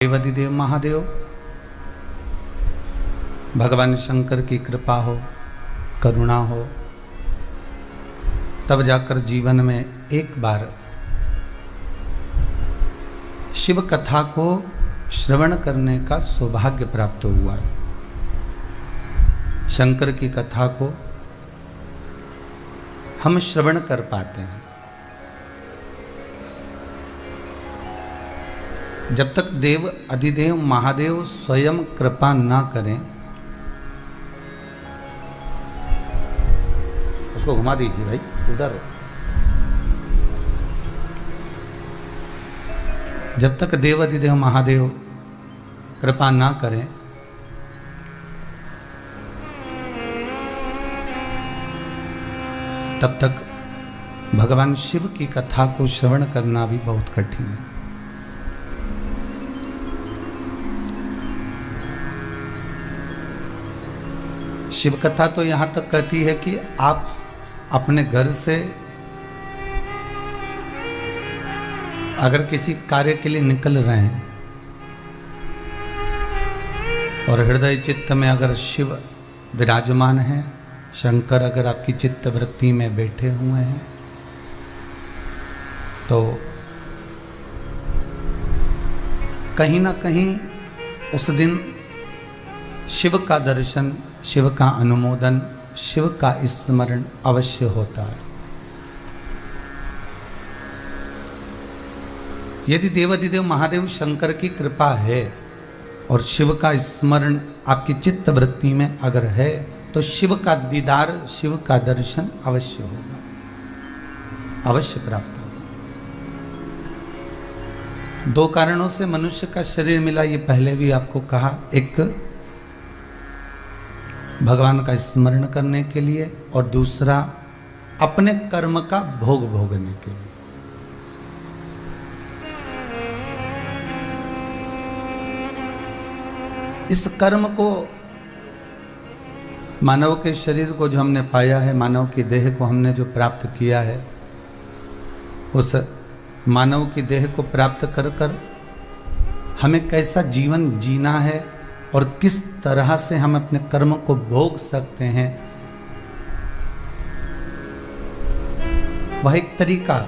देवाधिदेव महादेव भगवान शंकर की कृपा हो, करुणा हो, तब जाकर जीवन में एक बार शिव कथा को श्रवण करने का सौभाग्य प्राप्त हुआ है। शंकर की कथा को हम श्रवण कर पाते हैं। जब तक देव अधिदेव महादेव स्वयं कृपा ना करें, उसको घुमा दीजिए भाई उधर। जब तक देव अधिदेव महादेव कृपा ना करें, तब तक भगवान शिव की कथा को श्रवण करना भी बहुत कठिन है। शिव कथा तो यहाँ तक कहती है कि आप अपने घर से अगर किसी कार्य के लिए निकल रहे हैं और हृदय चित्त में अगर शिव विराजमान है, शंकर अगर आपकी चित्त वृत्ति में बैठे हुए हैं, तो कहीं ना कहीं उस दिन शिव का दर्शन, शिव का अनुमोदन, शिव का स्मरण अवश्य होता है। यदि देवाधिदेव महादेव शंकर की कृपा है और शिव का स्मरण आपकी चित्त वृत्ति में अगर है, तो शिव का दीदार, शिव का दर्शन अवश्य होगा, अवश्य प्राप्त होगा। दो कारणों से मनुष्य का शरीर मिला, ये पहले भी आपको कहा। एक भगवान का स्मरण करने के लिए और दूसरा अपने कर्म का भोग भोगने के लिए। इस कर्म को, मानव के शरीर को जो हमने पाया है, मानव की देह को हमने जो प्राप्त किया है, उस मानव की देह को प्राप्त कर कर हमें कैसा जीवन जीना है और किस तरह से हम अपने कर्म को भोग सकते हैं, वह एक तरीका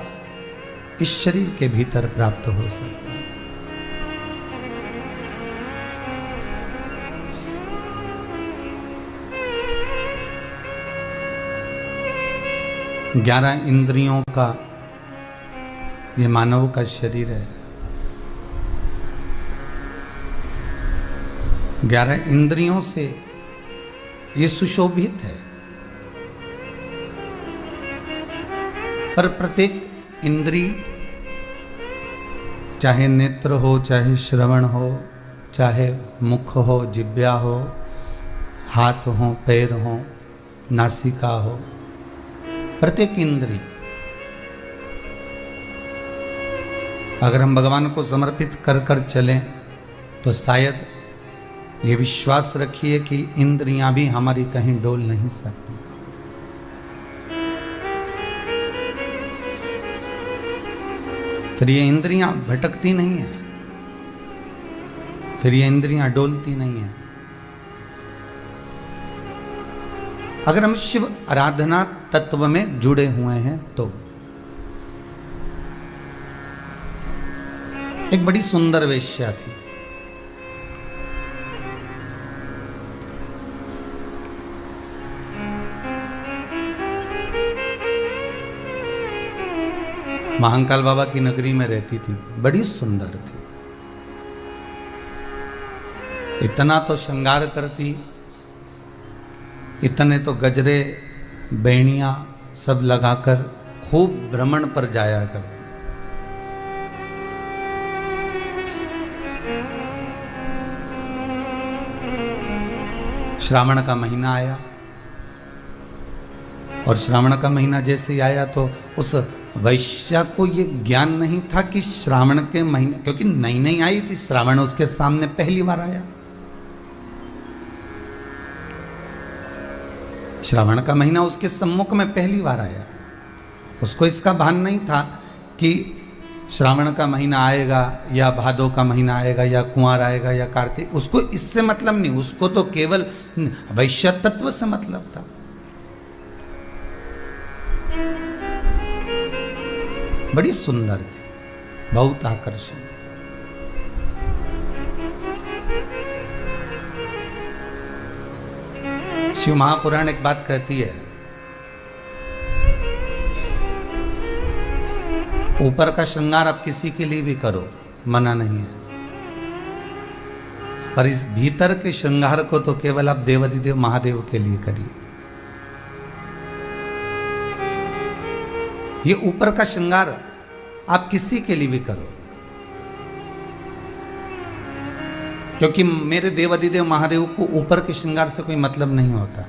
इस शरीर के भीतर प्राप्त हो सकता है। ग्यारह इंद्रियों का ये मानव का शरीर है। 11 इंद्रियों से ये सुशोभित है, पर प्रत्येक इंद्रिय, चाहे नेत्र हो, चाहे श्रवण हो, चाहे मुख हो, जिह्वा हो, हाथ हो, पैर हो, नासिका हो, प्रत्येक इंद्रिय अगर हम भगवान को समर्पित कर कर चलें, तो शायद ये विश्वास रखिए कि इंद्रियां भी हमारी कहीं डोल नहीं सकती। फिर ये इंद्रियां भटकती नहीं है, फिर ये इंद्रियां डोलती नहीं है। अगर हम शिव आराधना तत्व में जुड़े हुए हैं तो। एक बड़ी सुंदर वेश्या थी। महाकाल बाबा की नगरी में रहती थी, बड़ी सुंदर थी। इतना तो श्रृंगार करती, इतने तो गजरे बेणियां सब लगाकर खूब भ्रमण पर जाया करती। श्रावण का महीना आया और श्रावण का महीना जैसे ही आया तो उस वैश्या को ये ज्ञान नहीं था कि श्रावण के महीने, क्योंकि नई नई आई थी, श्रावण उसके सामने पहली बार आया। श्रावण का महीना उसके सम्मुख में पहली बार आया। उसको इसका भान नहीं था कि श्रावण का महीना आएगा या भादो का महीना आएगा या कुंवार आएगा या कार्तिक, उसको इससे मतलब नहीं, उसको तो केवल वैश्य तत्व से मतलब था। बड़ी सुंदर थी, बहुत आकर्षण। शिव महापुराण एक बात कहती है, ऊपर का श्रृंगार आप किसी के लिए भी करो, मना नहीं है, पर इस भीतर के श्रृंगार को तो केवल आप देवाधिदेव महादेव के लिए करिए। ये ऊपर का श्रृंगार आप किसी के लिए भी करो, क्योंकि मेरे देवाधिदेव महादेव को ऊपर के श्रृंगार से कोई मतलब नहीं होता।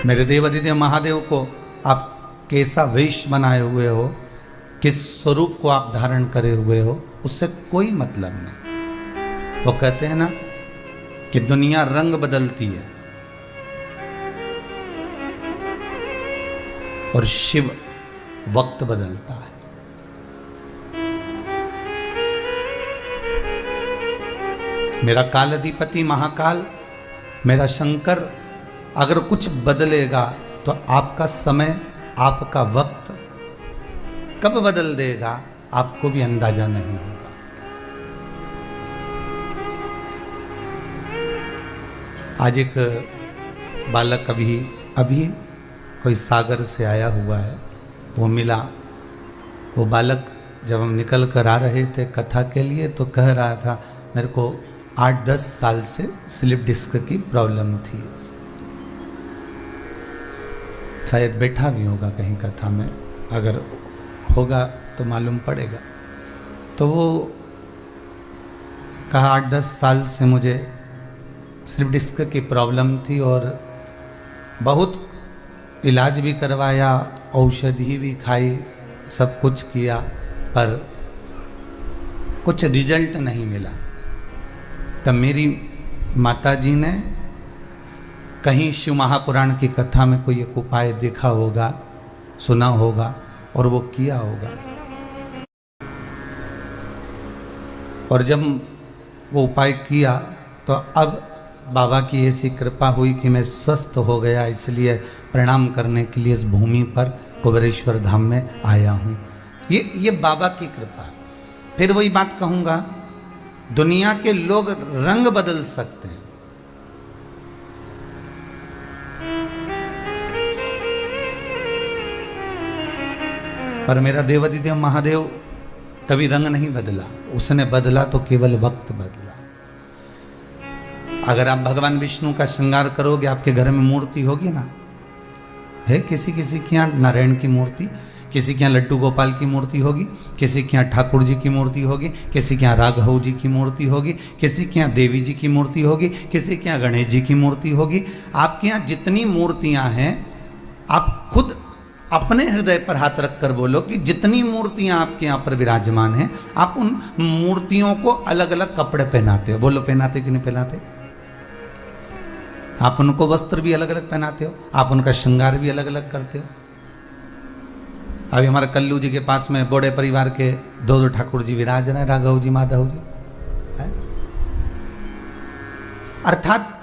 मेरे देवाधिदेव महादेव को आप कैसा वेश बनाए हुए हो, किस स्वरूप को आप धारण करे हुए हो, उससे कोई मतलब नहीं। वो कहते हैं ना कि दुनिया रंग बदलती है और शिव वक्त बदलता है। मेरा कालाधिपति महाकाल, मेरा शंकर अगर कुछ बदलेगा तो आपका समय, आपका वक्त कब बदल देगा आपको भी अंदाजा नहीं होगा। आज एक बालक अभी कोई सागर से आया हुआ है, वो मिला। वो बालक जब हम निकल कर आ रहे थे कथा के लिए तो कह रहा था, मेरे को 8-10 साल से स्लिप डिस्क की प्रॉब्लम थी। शायद बैठा भी होगा कहीं कथा में, अगर होगा तो मालूम पड़ेगा। तो वो कहा 8-10 साल से मुझे स्लिप डिस्क की प्रॉब्लम थी और बहुत इलाज भी करवाया, औषधि भी खाई, सब कुछ किया, पर कुछ रिजल्ट नहीं मिला। तब मेरी माताजी ने कहीं शिव महापुराण की कथा में कोई एक उपाय देखा होगा, सुना होगा और वो किया होगा। और जब वो उपाय किया तो अब बाबा की ऐसी कृपा हुई कि मैं स्वस्थ हो गया, इसलिए प्रणाम करने के लिए इस भूमि पर कुबेरेश्वर धाम में आया हूँ। ये बाबा की कृपा। फिर वही बात कहूँगा, दुनिया के लोग रंग बदल सकते हैं, पर मेरा देवाधिदेव महादेव कभी रंग नहीं बदला। उसने बदला तो केवल वक्त बदला। अगर आप भगवान विष्णु का श्रृंगार करोगे, आपके घर में मूर्ति होगी ना, है किसी किसी के यहाँ नारायण की मूर्ति, किसी के यहाँ लड्डू गोपाल की मूर्ति होगी, किसी के यहाँ ठाकुर जी की मूर्ति होगी, किसी के यहाँ राघव जी की मूर्ति होगी, किसी के यहाँ देवी जी की मूर्ति होगी, किसी के यहाँ गणेश जी की मूर्ति होगी। आपके यहाँ जितनी मूर्तियाँ हैं, आप खुद अपने हृदय पर हाथ रखकर बोलो कि जितनी मूर्तियां आपके यहाँ पर विराजमान हैं, आप उन मूर्तियों को अलग अलग कपड़े पहनाते हो। बोलो, पहनाते कि नहीं पहनाते? आप उनको वस्त्र भी अलग अलग पहनाते हो, आप उनका श्रृंगार भी अलग अलग करते हो। अभी हमारे कल्लू जी के पास में बोड़े परिवार के 2 ठाकुर जी विराज रहे, राघव जी, माधव जी है? अर्थात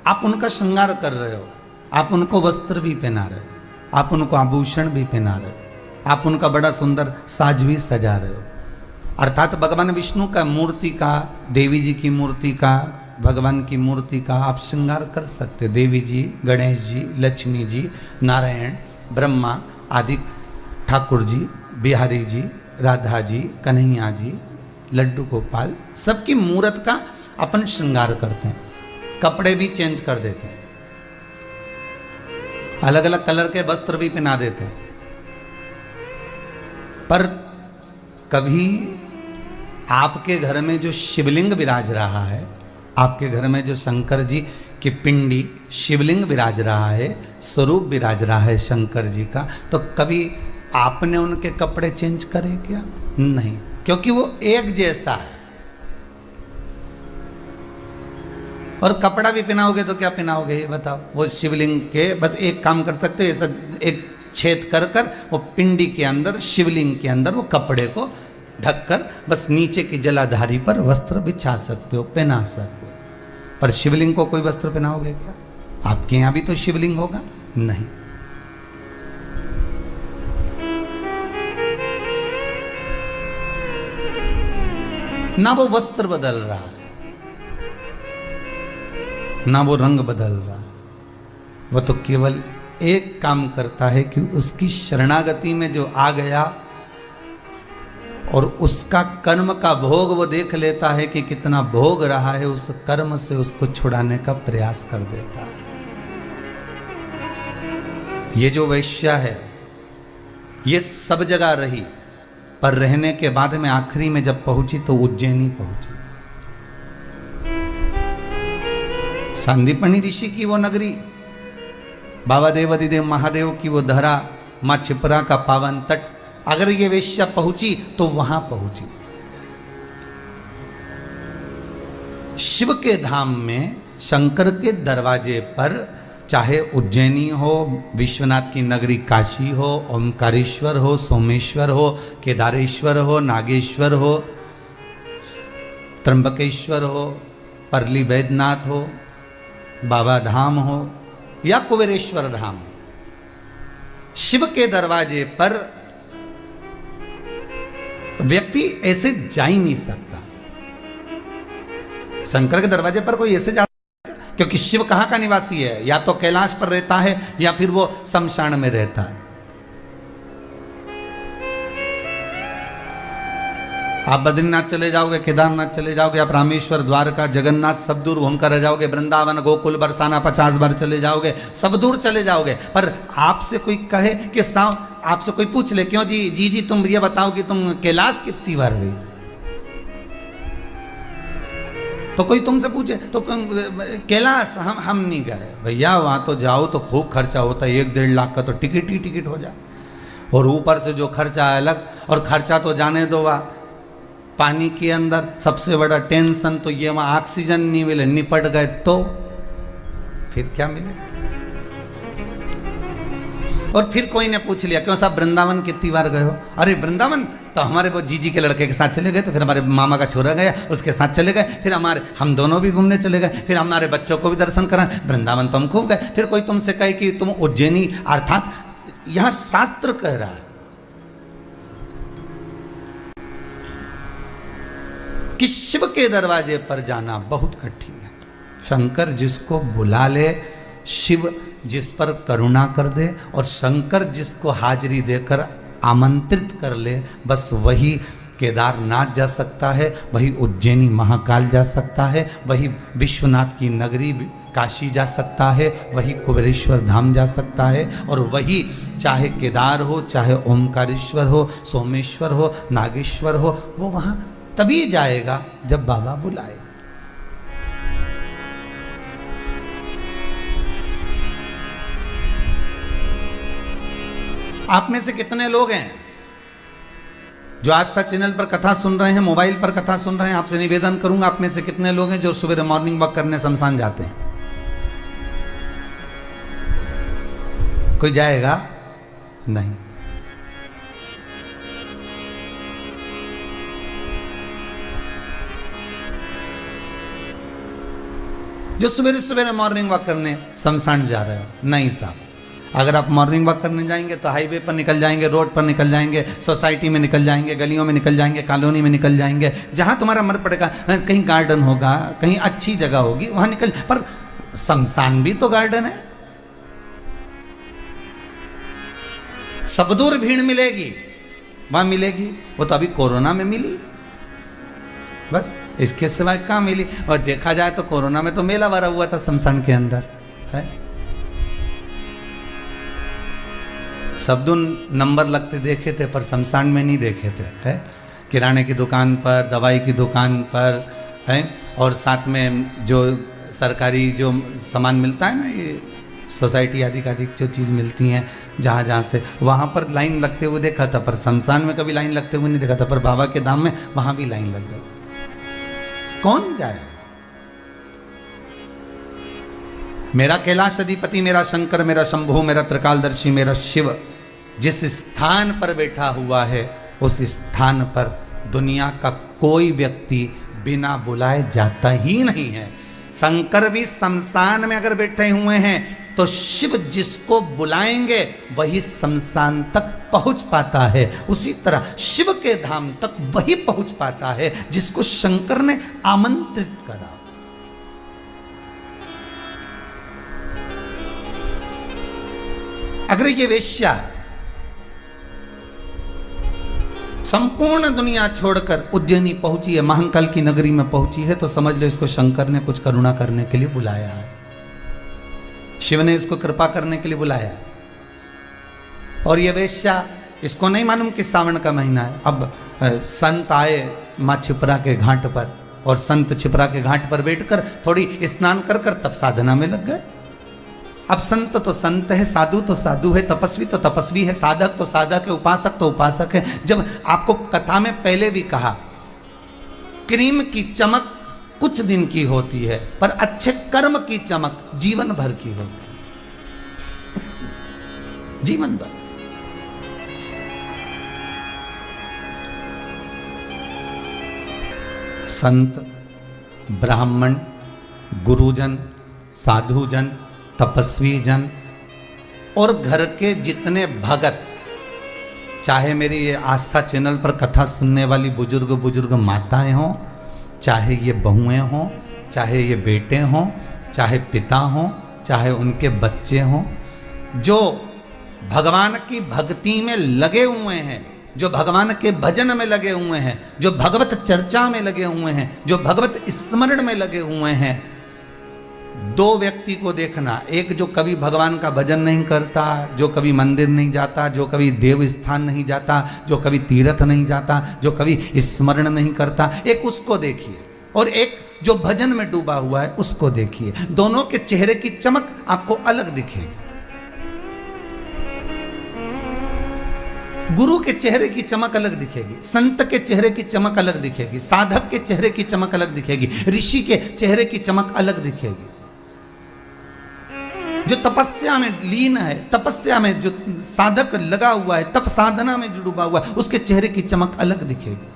आप उनका श्रृंगार कर रहे हो, आप उनको वस्त्र भी पहना रहे हो, आप उनको आभूषण भी पहना रहे हो, आप उनका बड़ा सुंदर साज भी सजा रहे हो। अर्थात भगवान विष्णु का मूर्ति का, देवी जी की मूर्ति का, भगवान की मूर्ति का आप श्रृंगार कर सकते। देवी जी, गणेश जी, लक्ष्मी जी, नारायण, ब्रह्मा आदि, ठाकुर जी, बिहारी जी, राधा जी, कन्हैया जी, लड्डू गोपाल, सबकी मूर्त का अपन श्रृंगार करते हैं। कपड़े भी चेंज कर देते हैं, अलग अलग कलर के वस्त्र भी पहना देते हैं। पर कभी आपके घर में जो शिवलिंग विराज रहा है, आपके घर में जो शंकर जी की पिंडी शिवलिंग विराज रहा है, स्वरूप विराज रहा है शंकर जी का, तो कभी आपने उनके कपड़े चेंज करे क्या? नहीं, क्योंकि वो एक जैसा है। और कपड़ा भी पहनाओगे तो क्या पहनाओगे ये बताओ। वो शिवलिंग के बस एक काम कर सकते हो, ऐसा एक छेद कर कर वो पिंडी के अंदर, शिवलिंग के अंदर वो कपड़े को ढककर बस नीचे की जलाधारी पर वस्त्र बिछा सकते हो, पहना सकते हो। पर शिवलिंग को कोई वस्त्र पहनाओगे क्या? आपके यहां भी तो शिवलिंग होगा? नहीं। ना वो वस्त्र बदल रहा, ना वो रंग बदल रहा, वो तो केवल एक काम करता है कि उसकी शरणागति में जो आ गया और उसका कर्म का भोग वो देख लेता है कि कितना भोग रहा है, उस कर्म से उसको छुड़ाने का प्रयास कर देता है। ये जो वैश्या है ये सब जगह रही, पर रहने के बाद में आखिरी में जब पहुंची तो उज्जैनी पहुंची। संदीपनी ऋषि की वो नगरी, बाबा देवादिदेव महादेव की वो धरा, मां छिपरा का पावन तट, अगर ये वेश्या पहुंची तो वहां पहुंची। शिव के धाम में शंकर के दरवाजे पर, चाहे उज्जैनी हो, विश्वनाथ की नगरी काशी हो, ओमकारेश्वर हो, सोमेश्वर हो, केदारेश्वर हो, नागेश्वर हो, त्र्यंबकेश्वर हो, परली बैद्यनाथ हो, बाबा धाम हो या कुबेरेश्वर धाम, शिव के दरवाजे पर व्यक्ति ऐसे जा ही नहीं सकता। शंकर के दरवाजे पर कोई ऐसे जा, क्योंकि शिव कहां का निवासी है? या तो कैलाश पर रहता है या फिर वो शमशान में रहता है। आप बद्रीनाथ चले जाओगे, केदारनाथ चले जाओगे, आप रामेश्वर, द्वारका, जगन्नाथ सब दूर घूम कर रह जाओगे, वृंदावन, गोकुल, बरसाना 50 बार चले जाओगे, सब दूर चले जाओगे। पर आपसे कोई कहे कि आपसे कोई पूछ ले, क्यों जी तुम ये बताओ कि तुम कैलाश कितनी बार गई, तो कोई तुमसे पूछे तो कैलाश हम नहीं गए भैया, वहां तो जाओ तो खूब खर्चा होता है, 1-1.5 लाख का तो टिकट ही टिकट हो जाए, और ऊपर से जो खर्चा है अलग। और खर्चा तो जाने दो, वहाँ पानी के अंदर सबसे बड़ा टेंशन तो ये, वहां ऑक्सीजन नहीं मिले, निपट गए तो फिर क्या मिलेगा। और फिर कोई ने पूछ लिया, क्यों साहब वृंदावन कितनी बार गए हो? अरे वृंदावन तो हमारे वो जीजी के लड़के के साथ चले गए, तो फिर हमारे मामा का छोरा गया उसके साथ चले गए, फिर हम दोनों भी घूमने चले गए, फिर हमारे बच्चों को भी दर्शन कराए, वृंदावन तो हम खूब गए। फिर कोई तुमसे कहे कि तुम उज्जैनी, अर्थात यहां शास्त्र कह रहा है कि शिव के दरवाजे पर जाना बहुत कठिन है। शंकर जिसको बुला ले, शिव जिस पर करुणा कर दे, और शंकर जिसको हाजिरी देकर आमंत्रित कर ले, बस वही केदारनाथ जा सकता है, वही उज्जैनी महाकाल जा सकता है, वही विश्वनाथ की नगरी काशी जा सकता है, वही कुबेरेश्वर धाम जा सकता है, और वही चाहे केदार हो, चाहे ओमकारेश्वर हो, सोमेश्वर हो, नागेश्वर हो, वो वहाँ तभी जाएगा जब बाबा बुलाएगा। आप में से कितने लोग हैं जो आस्था चैनल पर कथा सुन रहे हैं, मोबाइल पर कथा सुन रहे हैं? आपसे निवेदन करूंगा, आप में से कितने लोग हैं जो सुबह मॉर्निंग वॉक करने शमशान जाते हैं? कोई जाएगा? नहीं। जो सवेरे सवेरे मॉर्निंग वॉक करने शमशान जा रहे हो? नहीं साहब। अगर आप मॉर्निंग वॉक करने जाएंगे तो हाईवे पर निकल जाएंगे, रोड पर निकल जाएंगे, सोसाइटी में निकल जाएंगे, गलियों में निकल जाएंगे, कॉलोनी में निकल जाएंगे, जहां तुम्हारा मन पड़ेगा, कहीं गार्डन होगा, कहीं अच्छी जगह होगी, वहां निकल। पर शमशान भी तो गार्डन है। सब दूर भीड़ मिलेगी, वहां मिलेगी, वो तो अभी कोरोना में मिली, बस इसके सिवाय कहाँ मिली। और देखा जाए तो कोरोना में तो मेला भरा हुआ था शमशान के अंदर, है। सब दिन नंबर लगते देखे थे, पर शमशान में नहीं देखे थे, है? किराने की दुकान पर, दवाई की दुकान पर, है, और साथ में जो सरकारी जो सामान मिलता है ना, ये सोसाइटी आदि का जो चीज़ मिलती हैं, जहाँ जहाँ से, वहाँ पर लाइन लगते हुए देखा था, पर शमशान में कभी लाइन लगते हुए नहीं देखा था। पर बाबा के धाम में वहाँ भी लाइन लग गई। कौन जाए? मेरा कैलाश अधिपति, मेरा शंकर, मेरा शंभु, मेरा त्रिकालदर्शी, मेरा शिव जिस स्थान पर बैठा हुआ है उस स्थान पर दुनिया का कोई व्यक्ति बिना बुलाए जाता ही नहीं है। शंकर भी शमशान में अगर बैठे हुए हैं तो शिव जिसको बुलाएंगे वही शमशान तक पहुंच पाता है। उसी तरह शिव के धाम तक वही पहुंच पाता है जिसको शंकर ने आमंत्रित करा। अगर ये वेश्या संपूर्ण दुनिया छोड़कर उज्जैनी पहुंची है, महाकाल की नगरी में पहुंची है, तो समझ लो इसको शंकर ने कुछ करुणा करने के लिए बुलाया है, शिव ने इसको कृपा करने के लिए बुलाया है। और ये वेश्या, इसको नहीं मालूम कि सावन का महीना है। अब संत आए माँ छिपरा के घाट पर, और संत छिपरा के घाट पर बैठकर थोड़ी स्नान कर कर तब साधना में लग गए। अब संत तो संत है, साधु तो साधु है, तपस्वी तो तपस्वी है, साधक तो साधक है, उपासक तो उपासक है। जब आपको कथा में पहले भी कहा, क्रीम की चमक कुछ दिन की होती है पर अच्छे कर्म की चमक जीवन भर की होती है, जीवन भर। संत, ब्राह्मण, गुरुजन, साधुजन, तपस्वी जन और घर के जितने भगत, चाहे मेरी ये आस्था चैनल पर कथा सुनने वाली बुजुर्ग माताएं हों, चाहे ये बहुएं हों, चाहे ये बेटे हों, चाहे पिता हों, चाहे उनके बच्चे हों, जो भगवान की भक्ति में लगे हुए हैं, जो भगवान के भजन में लगे हुए हैं, जो भगवत चर्चा में लगे हुए हैं, जो भगवत स्मरण में लगे हुए हैं, दो व्यक्ति को देखना, एक जो कभी भगवान का भजन नहीं करता, जो कभी मंदिर नहीं जाता, जो कभी देव स्थान नहीं जाता, जो कभी तीर्थ नहीं जाता, जो कभी स्मरण नहीं करता, एक उसको देखिए, और एक जो भजन में डूबा हुआ है उसको देखिए। दोनों के चेहरे की चमक आपको अलग दिखेगी। गुरु के चेहरे की चमक अलग दिखेगी, संत के चेहरे की चमक अलग दिखेगी, साधक के चेहरे की चमक अलग दिखेगी, ऋषि के चेहरे की चमक अलग दिखेगी। जो तपस्या में लीन है, तपस्या में जो साधक लगा हुआ है, तप साधना में जो डूबा हुआ है, उसके चेहरे की चमक अलग दिखेगी।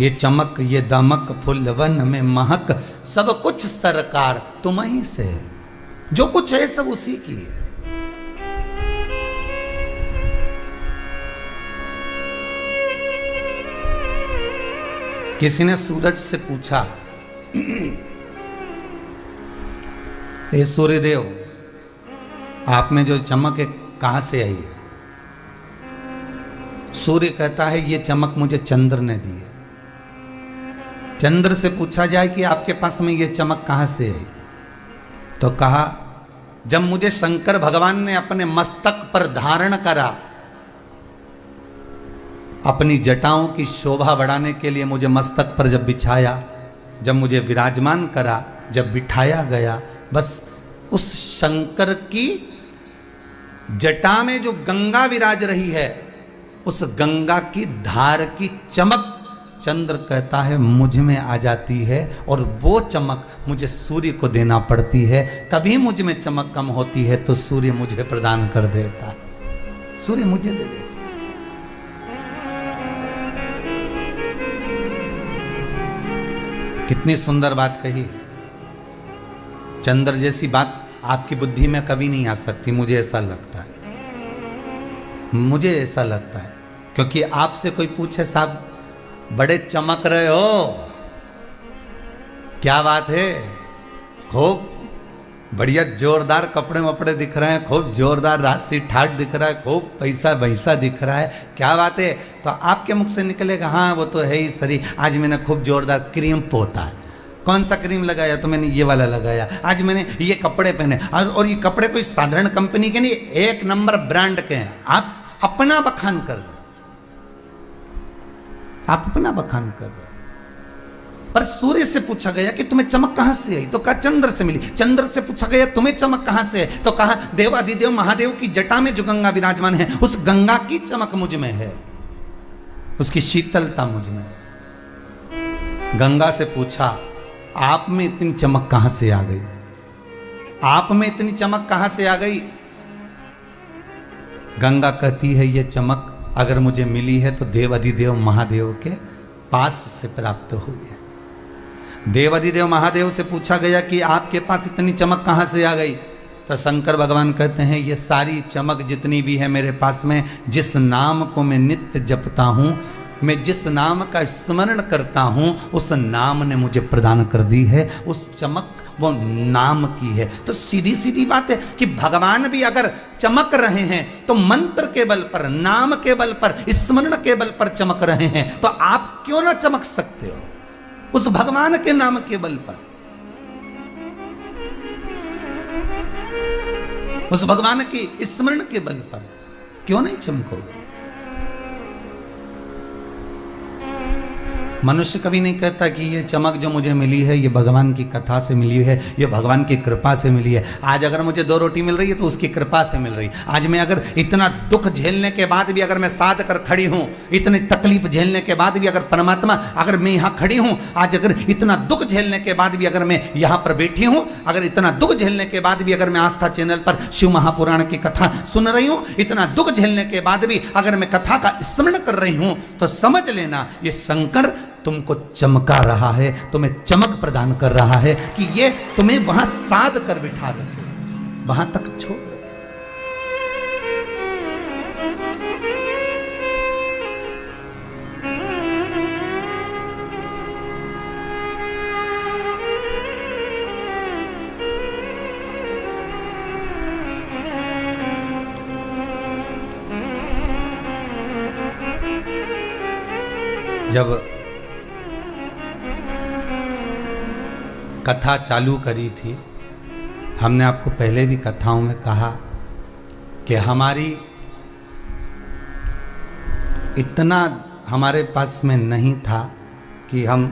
ये चमक, ये दमक, फुलवन में महक, सब कुछ सरकार तुम ही से है। जो कुछ है सब उसी की है। किसी ने सूरज से पूछा, ये सूर्यदेव, आप में जो चमक है कहां से आई है? सूर्य कहता है ये चमक मुझे चंद्र ने दी है। चंद्र से पूछा जाए कि आपके पास में ये चमक कहां से आई, तो कहा जब मुझे शंकर भगवान ने अपने मस्तक पर धारण करा, अपनी जटाओं की शोभा बढ़ाने के लिए मुझे मस्तक पर जब बिछाया, जब मुझे विराजमान करा, जब बिठाया गया, बस उस शंकर की जटा में जो गंगा विराज रही है, उस गंगा की धार की चमक चंद्र कहता है मुझ में आ जाती है, और वो चमक मुझे सूर्य को देना पड़ती है। कभी मुझ में चमक कम होती है तो सूर्य मुझे प्रदान कर देता, सूर्य मुझे दे देता। कितनी सुंदर बात कही। चंद्र जैसी बात आपकी बुद्धि में कभी नहीं आ सकती, मुझे ऐसा लगता है, मुझे ऐसा लगता है। क्योंकि आपसे कोई पूछे साहब बड़े चमक रहे हो, क्या बात है, खूब बढ़िया जोरदार कपड़े वपड़े दिख रहे हैं, खूब जोरदार राशि ठाट दिख रहा है, खूब पैसा वैसा दिख रहा है, क्या बात है? तो आपके मुख से निकलेगा हाँ वो तो है ही सरी, आज मैंने खूब जोरदार क्रीम पोता है। कौन सा क्रीम लगाया? तो मैंने ये वाला लगाया। आज मैंने ये कपड़े पहने, और ये कपड़े कोई साधारण कंपनी के नहीं, एक नंबर ब्रांड के हैं। आप अपना बखान कर रहे, आप अपना बखान कर रहे। पर सूर्य से पूछा गया कि तुम्हें चमक कहां से आई, तो कहा चंद्र से मिली। चंद्र से पूछा गया तुम्हें चमक कहां से है, तो कहा देवाधिदेव महादेव की जटा में जो गंगा विराजमान है, उस गंगा की चमक मुझ में है, उसकी शीतलता मुझ में है। गंगा से पूछा आप में इतनी चमक कहां से आ गई? आप में इतनी चमक कहां से आ गई? गंगा कहती है ये चमक अगर मुझे मिली है तो देवाधिदेव महादेव के पास से प्राप्त हुई है। देवाधिदेव महादेव से पूछा गया कि आपके पास इतनी चमक कहां से आ गई? तो शंकर भगवान कहते हैं ये सारी चमक जितनी भी है मेरे पास में, जिस नाम को मैं नित्य जपता हूं, मैं जिस नाम का स्मरण करता हूं, उस नाम ने मुझे प्रदान कर दी है। उस चमक वो नाम की है। तो सीधी सीधी बात है कि भगवान भी अगर चमक रहे हैं तो मंत्र के बल पर, नाम के बल पर, स्मरण के बल पर चमक रहे हैं, तो आप क्यों ना चमक सकते हो उस भगवान के नाम के बल पर, उस भगवान की स्मरण के बल पर क्यों नहीं चमकोगे? मनुष्य कभी नहीं कहता कि ये चमक जो मुझे मिली है ये भगवान की कथा से मिली है, ये भगवान की कृपा से मिली है। आज अगर मुझे 2 रोटी मिल रही है तो उसकी कृपा से मिल रही है। आज मैं अगर इतना दुख झेलने के बाद भी अगर मैं साध कर खड़ी हूँ, इतनी तकलीफ झेलने के बाद भी अगर परमात्मा, अगर मैं यहाँ खड़ी हूँ, आज अगर इतना दुख झेलने के बाद भी अगर मैं यहाँ पर बैठी हूँ, अगर इतना दुख झेलने के बाद भी अगर मैं आस्था चैनल पर शिव महापुराण की कथा सुन रही हूँ, इतना दुख झेलने के बाद भी अगर मैं कथा का स्मरण कर रही हूँ, तो समझ लेना ये शंकर तुमको चमका रहा है, तुम्हें चमक प्रदान कर रहा है कि ये तुम्हें वहां साध कर बिठा रखे, वहां तक छोड़ रखे। जब कथा चालू करी थी, हमने आपको पहले भी कथाओं में कहा कि हमारी इतना हमारे पास में नहीं था कि हम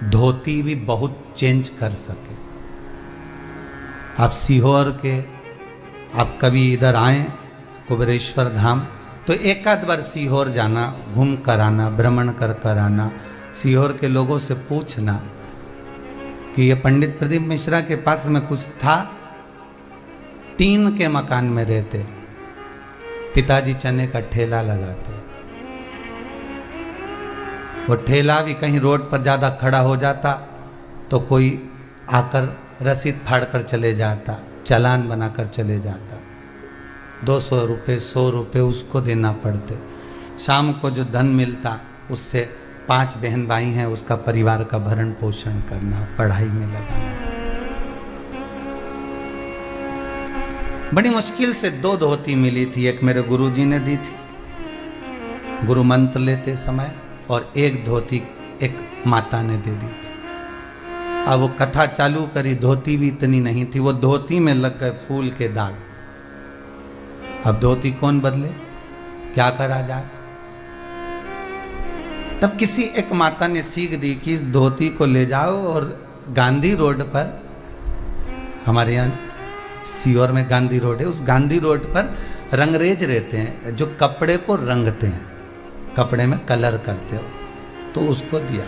धोती भी बहुत चेंज कर सके। आप सीहोर के, आप कभी इधर आए कुबेरेश्वर धाम, तो एक आध बार सीहोर जाना, घूम कर आना, भ्रमण कर कर आना, सीहोर के लोगों से पूछना कि ये पंडित प्रदीप मिश्रा के पास में कुछ था। टीन के मकान में रहते, पिताजी चने का ठेला लगाते। वो ठेला भी कहीं रोड पर ज़्यादा खड़ा हो जाता तो कोई आकर रसीद फाड़ कर चले जाता, चालान बनाकर चले जाता। 200 रुपये 100 रुपये उसको देना पड़ते। शाम को जो धन मिलता उससे 5 बहन भाई हैं, उसका परिवार का भरण पोषण करना, पढ़ाई में लगाना। बड़ी मुश्किल से 2 धोती मिली थी। एक मेरे गुरुजी ने दी थी गुरु मंत्र लेते समय, और एक धोती एक माता ने दे दी थी। अब वो कथा चालू करी, धोती भी इतनी नहीं थी, वो धोती में लग गए फूल के दाग। अब धोती कौन बदले, क्या करा जाए? तब किसी एक माता ने सीख दी कि इस धोती को ले जाओ और गांधी रोड पर, हमारे यहाँ सीहोर में गांधी रोड है, उस गांधी रोड पर रंगरेज रहते हैं जो कपड़े को रंगते हैं, कपड़े में कलर करते हो, तो उसको दिया।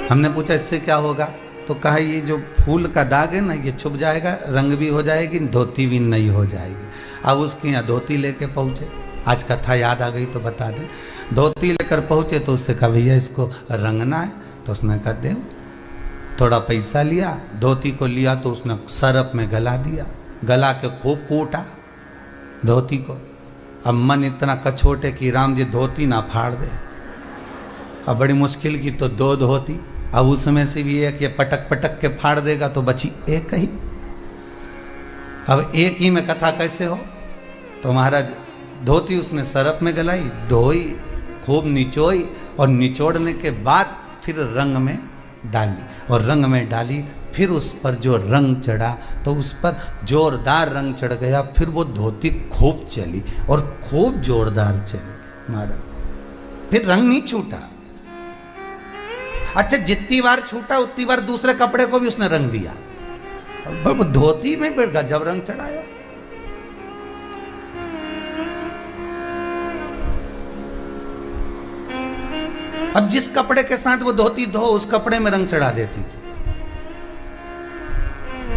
हमने पूछा इससे क्या होगा, तो कहा ये जो फूल का दाग है ना, ये छुप जाएगा, रंग भी हो जाएगी, धोती भी नई हो जाएगी। अब उसके यहाँ धोती लेके पहुँचे, आज कथा याद आ गई तो बता दे। धोती लेकर पहुँचे तो उससे कहा भैया इसको रंगना है, तो उसने कहा दे। थोड़ा पैसा लिया, धोती को लिया तो उसने सरफ में गला दिया, गला के खूब कूटा धोती को। अब मन इतना कछोटे कि राम जी धोती ना फाड़ दे। अब बड़ी मुश्किल की तो 2 धोती, अब उसमें से भी एक ये पटक पटक के फाड़ देगा तो बची एक ही। अब एक ही में कथा कैसे हो? तो महाराज धोती उसने सरफ में गलाई, धोई, खूब निचोई, और निचोड़ने के बाद फिर रंग में डाली, और रंग में डाली, फिर उस पर जो रंग चढ़ा तो उस पर जोरदार रंग चढ़ गया। फिर वो धोती खूब चली और खूब जोरदार चली महाराज, फिर रंग नहीं छूटा। अच्छा, जितनी बार छूटा उतनी बार दूसरे कपड़े को भी उसने रंग दिया, धोती में फिर गजब रंग चढ़ाया। अब जिस कपड़े के साथ वो धोती धो उस कपड़े में रंग चढ़ा देती थी।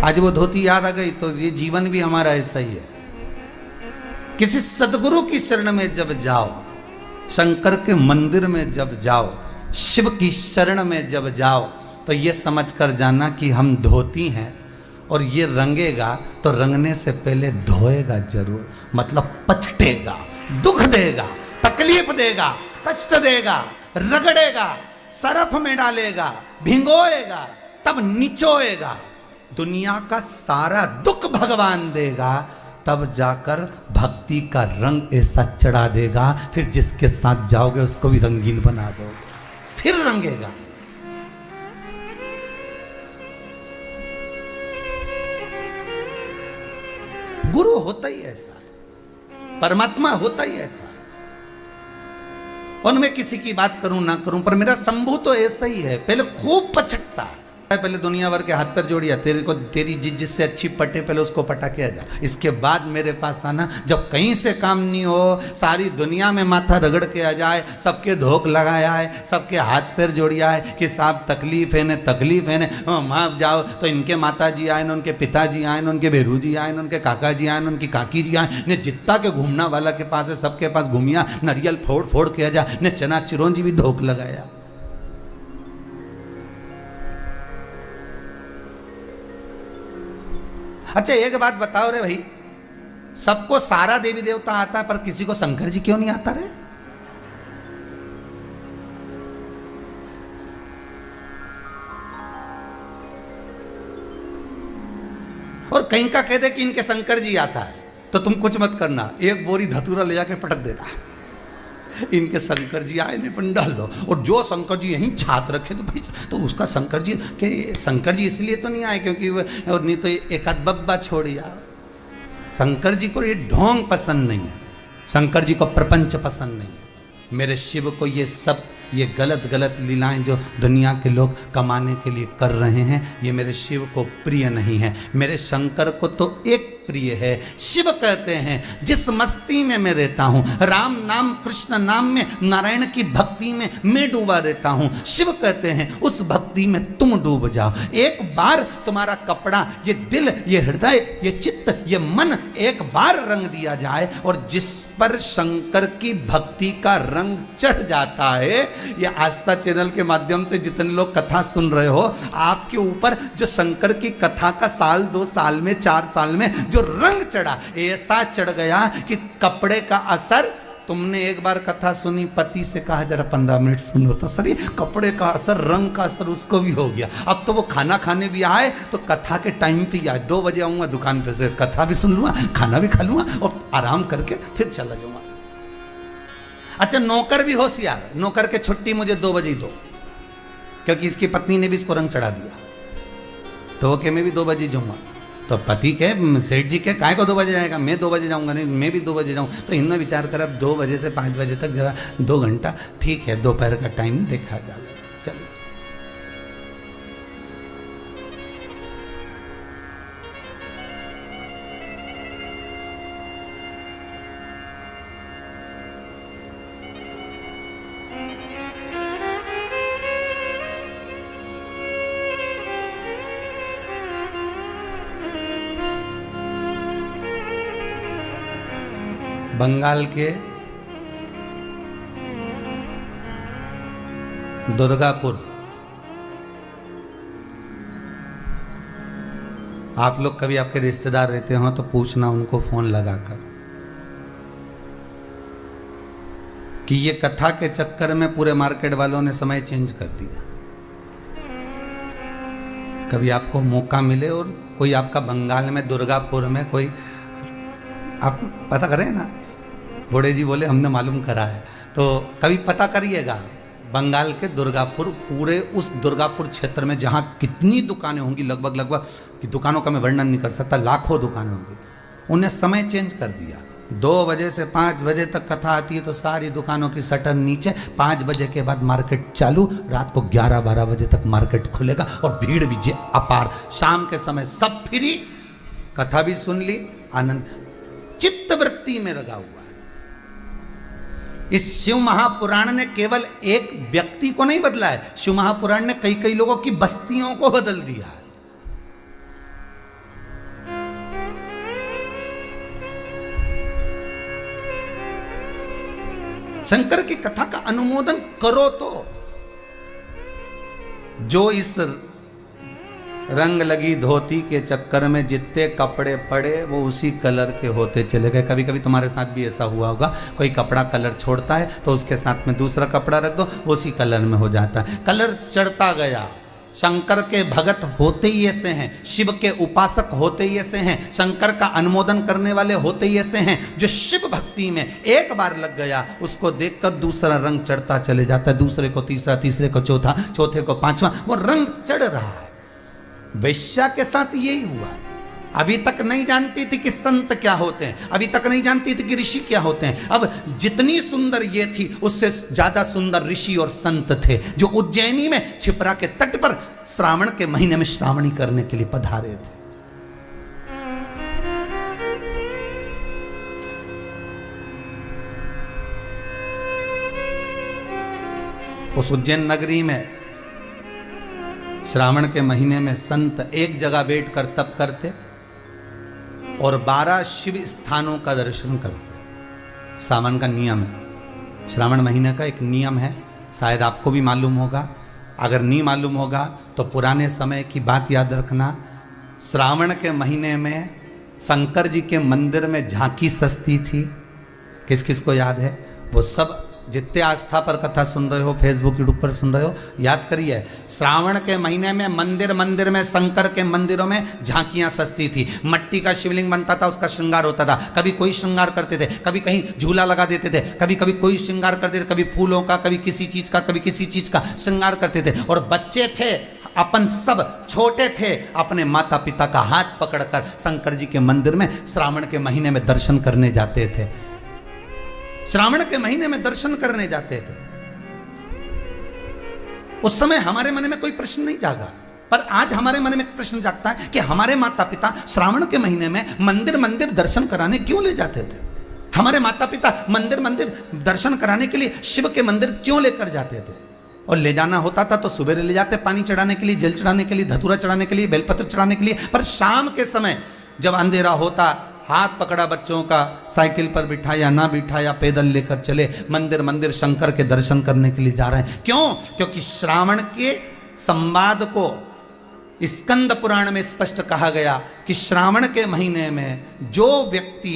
आज वो धोती याद आ गई तो ये जीवन भी हमारा ऐसा ही है। किसी सदगुरु की शरण में जब जाओ, शंकर के मंदिर में जब जाओ, शिव की शरण में जब जाओ, तो ये समझ कर जाना कि हम धोती हैं और ये रंगेगा तो रंगने से पहले धोएगा जरूर, मतलब पछटेगा, दुख देगा, तकलीफ देगा, कष्ट देगा, रगड़ेगा, सरफ में डालेगा, भिंगोएगा, तब निचोएगा, दुनिया का सारा दुख भगवान देगा, तब जाकर भक्ति का रंग ऐसा चढ़ा देगा, फिर जिसके साथ जाओगे उसको भी रंगीन बना दोगे, फिर रंगेगा। गुरु होता ही ऐसा, परमात्मा होता ही ऐसा। और मैं किसी की बात करूं ना करूं, पर मेरा शंभू तो ऐसा ही है। पहले खूब पछटता है, पहले दुनिया भर के हाथ पैर जोड़िया, तेरे को तेरी जिससे अच्छी पटे पहले उसको पटा के आ जा, इसके बाद मेरे पास आना। जब कहीं से काम नहीं हो, सारी दुनिया में माथा रगड़ के आ जाए, सबके धोख लगाया है, सबके हाथ पैर जोड़िया है कि साहब तकलीफ है ने, तकलीफ है ने, माफ जाओ, तो इनके माता जी आए ना, उनके पिताजी आए ना, उनके बेरू जी आए ना, उनके काका जी आए ना, उनकी काकी जी आए ने, जितना के घूमना वाला के पास है सबके पास घूमिया, नरियल फोड़ फोड़ के आ जा ने, चना चिरौंजी भी धोख लगाया। अच्छा एक बात बताओ रे भाई, सबको सारा देवी देवता आता है पर किसी को शंकर जी क्यों नहीं आता रे? और कहीं का कहते कि इनके शंकर जी आता है, तो तुम कुछ मत करना, एक बोरी धतूरा ले जाके पटक देना, इनके शंकर जी आए नहीं डाल दो। और जो शंकर जी यहीं छात रखे तो भाई, तो उसका शंकर जी के शंकर जी इसलिए तो नहीं आए क्योंकि और नहीं तो एक आध बब्बा छोड़िया। शंकर जी को ये ढोंग पसंद नहीं है, शंकर जी को प्रपंच पसंद नहीं है। मेरे शिव को ये सब ये गलत गलत लीलाएं जो दुनिया के लोग कमाने के लिए कर रहे हैं, ये मेरे शिव को प्रिय नहीं है। मेरे शंकर को तो एक प्रिय है। शिव कहते हैं जिस मस्ती में मैं रहता हूँ, राम नाम कृष्ण नाम में, नारायण की भक्ति में मैं डूबा रहता हूँ। शिव कहते हैं उस भक्ति में तुम डूब जाओ। एक बार तुम्हारा कपड़ा, ये दिल, ये हृदय, ये चित्त, ये मन एक बार रंग दिया जाए, और जिस पर शंकर की भक्ति का रंग चढ़ जाता है, ये आस्था चैनल के माध्यम से जितने लोग कथा सुन रहे हो, आपके ऊपर जो शंकर की कथा का साल 2 साल में 4 साल में जो रंग चढ़ा, ऐसा चढ़ गया कि कपड़े का असर, तुमने एक बार कथा सुनी, पति से कहा जरा 15 मिनट सुनो तो सही, कपड़े का असर, रंग का असर उसको भी हो गया। अब तो वो खाना खाने भी आए तो कथा के टाइम पे आए, 2 बजे आऊंगा दुकान पे से, कथा भी सुन लूंगा, खाना भी खा लूंगा और आराम करके फिर चला जाऊंगा। अच्छा नौकर भी होशियार, नौकर के छुट्टी मुझे 2 बजे दो, क्योंकि इसकी पत्नी ने भी इसको रंग चढ़ा दिया, तो वो के मैं भी 2 बजे जाऊंगा। तो पति के सेठ जी के काय को 2 बजे जाएगा, मैं 2 बजे जाऊंगा, नहीं मैं भी 2 बजे जाऊँ। तो इनमें विचार कर अब 2 बजे से 5 बजे तक जरा 2 घंटा ठीक है, दोपहर का टाइम देखा जाए। चलो बंगाल के दुर्गापुर, आप लोग कभी आपके रिश्तेदार रहते हो तो पूछना उनको फोन लगाकर कि ये कथा के चक्कर में पूरे मार्केट वालों ने समय चेंज कर दिया। कभी आपको मौका मिले और कोई आपका बंगाल में दुर्गापुर में कोई, आप पता करें ना, बूढ़े जी बोले हमने मालूम करा है, तो कभी पता करिएगा बंगाल के दुर्गापुर, पूरे उस दुर्गापुर क्षेत्र में जहाँ कितनी दुकानें होंगी, लगभग कि दुकानों का मैं वर्णन नहीं कर सकता, लाखों दुकानें होंगी, उन्हें समय चेंज कर दिया। 2 बजे से 5 बजे तक कथा आती है तो सारी दुकानों की शटर नीचे, 5 बजे के बाद मार्केट चालू, रात को 11-12 बजे तक मार्केट खुलेगा और भीड़ भी अपार। शाम के समय सब फ्री, कथा भी सुन ली, आनंद चित्त वृत्ति में लगा हुआ है। इस शिव महापुराण ने केवल एक व्यक्ति को नहीं बदला है, शिव महापुराण ने कई कई लोगों की बस्तियों को बदल दिया है। शंकर की कथा का अनुमोदन करो तो जो इस रंग लगी धोती के चक्कर में जितने कपड़े पड़े वो उसी कलर के होते चले गए। कभी कभी तुम्हारे साथ भी ऐसा हुआ होगा, कोई कपड़ा कलर छोड़ता है तो उसके साथ में दूसरा कपड़ा रख दो, उसी कलर में हो जाता है, कलर चढ़ता गया। शंकर के भगत होते ही ऐसे हैं, शिव के उपासक होते ही ऐसे हैं, शंकर का अनुमोदन करने वाले होते ही ऐसे हैं। जो शिव भक्ति में एक बार लग गया उसको देखकर दूसरा रंग चढ़ता चले जाता है, दूसरे को तीसरा, तीसरे को चौथा, चौथे को पांचवा, वो रंग चढ़ रहा है। वैश्या के साथ यही हुआ। अभी तक नहीं जानती थी कि संत क्या होते हैं, अभी तक नहीं जानती थी कि ऋषि क्या होते हैं। अब जितनी सुंदर ये थी उससे ज्यादा सुंदर ऋषि और संत थे जो उज्जैनी में छिपरा के तट पर श्रावण के महीने में श्रावणी करने के लिए पधारे थे। उस उज्जैन नगरी में श्रावण के महीने में संत एक जगह बैठकर तप करते और 12 शिव स्थानों का दर्शन करते। सावन का नियम है, श्रावण महीने का एक नियम है, शायद आपको भी मालूम होगा, अगर नहीं मालूम होगा तो पुराने समय की बात याद रखना। श्रावण के महीने में शंकर जी के मंदिर में झांकी सजती थी। किस किस को याद है? वो सब जितने आस्था पर कथा सुन रहे हो, फेसबुक यूट्यूब पर सुन रहे हो, याद करिए। श्रावण के महीने में मंदिर मंदिर में शंकर के मंदिरों में झांकियां सजती थी। मट्टी का शिवलिंग बनता था, उसका श्रृंगार होता था। कभी कोई श्रृंगार करते थे, कभी कहीं झूला लगा देते थे, कभी कभी कोई श्रृंगार करते थे, कभी फूलों का, कभी किसी चीज का, कभी किसी चीज का श्रृंगार करते थे। और बच्चे थे अपन, सब छोटे थे, अपने माता पिता का हाथ पकड़कर शंकर जी के मंदिर में श्रावण के महीने में दर्शन करने जाते थे। श्रावण के महीने में दर्शन करने जाते थे। उस समय हमारे मन में कोई प्रश्न नहीं जागा, पर आज हमारे मन में प्रश्न जागता है कि हमारे माता पिता श्रावण के महीने में मंदिर मंदिर दर्शन कराने क्यों ले जाते थे? हमारे माता पिता मंदिर मंदिर दर्शन कराने के लिए शिव के मंदिर क्यों लेकर जाते थे? और ले जाना होता था तो सुबह ले जाते, पानी चढ़ाने के लिए, जल चढ़ाने के लिए, धतूरा चढ़ाने के लिए, बेलपत्र चढ़ाने के लिए। पर शाम के समय जब अंधेरा होता, हाथ पकड़ा बच्चों का, साइकिल पर बिठाया ना बिठाया, पैदल लेकर चले, मंदिर मंदिर शंकर के दर्शन करने के लिए जा रहे हैं। क्यों? क्योंकि श्रावण के संवाद को स्कंद पुराण में स्पष्ट कहा गया कि श्रावण के महीने में जो व्यक्ति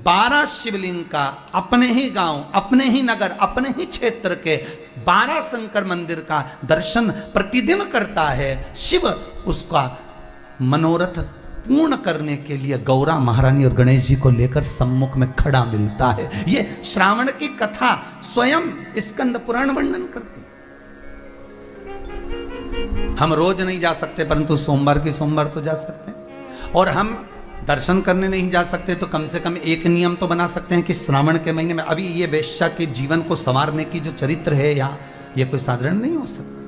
12 शिवलिंग का अपने ही गांव, अपने ही नगर, अपने ही क्षेत्र के 12 शंकर मंदिर का दर्शन प्रतिदिन करता है, शिव उसका मनोरथ पूर्ण करने के लिए गौरा महारानी और गणेश जी को लेकर सम्मुख में खड़ा मिलता है। ये श्रावण की कथा स्वयं स्कंद पुराण वर्णन करती। हम रोज नहीं जा सकते, परंतु सोमवार की सोमवार तो जा सकते हैं। और हम दर्शन करने नहीं जा सकते तो कम से कम एक नियम तो बना सकते हैं कि श्रावण के महीने में, अभी ये वेश्या के जीवन को संवारने की जो चरित्र है यहाँ, ये कोई साधारण नहीं हो सकता।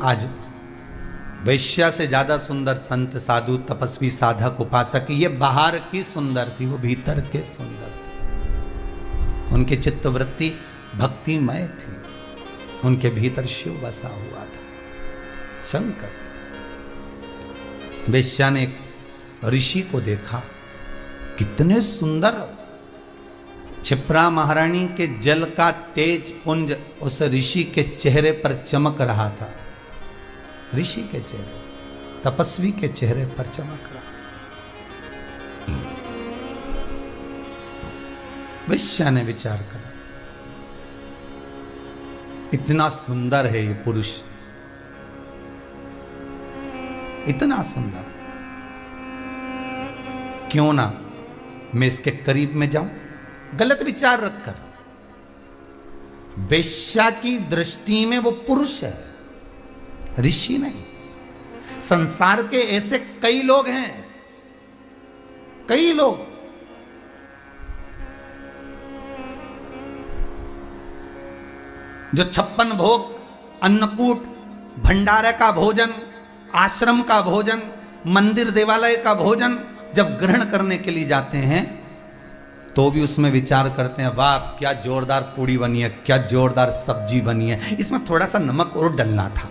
आज वैश्या से ज्यादा सुंदर संत, साधु, तपस्वी, साधक, उपासक, ये बाहर की सुंदर थी, वो भीतर के सुंदर थे। उनकी चित्तवृत्ति भक्तिमय थी, उनके भीतर शिव बसा हुआ था, शंकर। वैश्या ने एक ऋषि को देखा, कितने सुंदर, छिप्रा महारानी के जल का तेज पुंज उस ऋषि के चेहरे पर चमक रहा था। ऋषि के चेहरे, तपस्वी के चेहरे पर चमक रहा। वैश्या ने विचार करा, इतना सुंदर है ये पुरुष, इतना सुंदर, क्यों ना मैं इसके करीब में जाऊं? गलत विचार रखकर। वैश्या की दृष्टि में वो पुरुष है, ऋषि नहीं। संसार के ऐसे कई लोग हैं, कई लोग जो 56 भोग, अन्नकूट, भंडारे का भोजन, आश्रम का भोजन, मंदिर देवालय का भोजन जब ग्रहण करने के लिए जाते हैं तो भी उसमें विचार करते हैं, वाह क्या जोरदार पूड़ी बनी है, क्या जोरदार सब्जी बनी है, इसमें थोड़ा सा नमक और डलना था।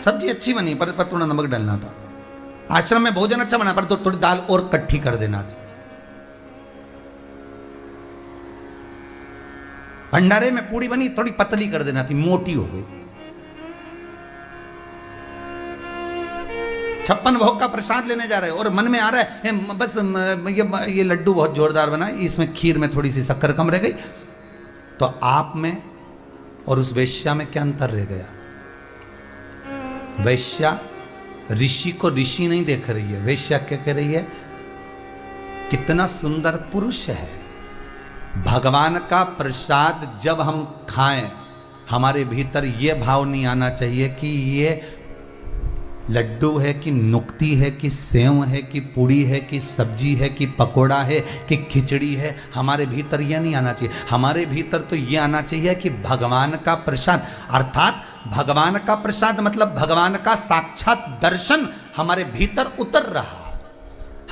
सब्जी अच्छी बनी पर थोड़ा नमक डलना था। आश्रम में भोजन अच्छा बना पर तो थोड़ी दाल और कट्ठी कर देना थी। भंडारे में पूड़ी बनी, थोड़ी पतली कर देना थी, मोटी हो गई। 56 भोग का प्रसाद लेने जा रहे हैं और मन में आ रहा है बस ये लड्डू बहुत जोरदार बना, इसमें खीर में थोड़ी सी शक्कर कम रह गई। तो आप में और उस वेश्या में क्या अंतर रह गया? वेश्या ऋषि को ऋषि नहीं देख रही है, वेश्या क्या कह रही है? कितना सुंदर पुरुष है। भगवान का प्रसाद जब हम खाएं, हमारे भीतर ये भाव नहीं आना चाहिए कि ये लड्डू है कि नुक्ती है कि सेव है कि पूड़ी है कि सब्जी है कि पकोड़ा है कि खिचड़ी है। हमारे भीतर यह नहीं आना चाहिए। हमारे भीतर तो ये आना चाहिए कि भगवान का प्रसाद, अर्थात भगवान का प्रसाद मतलब भगवान का साक्षात दर्शन हमारे भीतर उतर रहा है।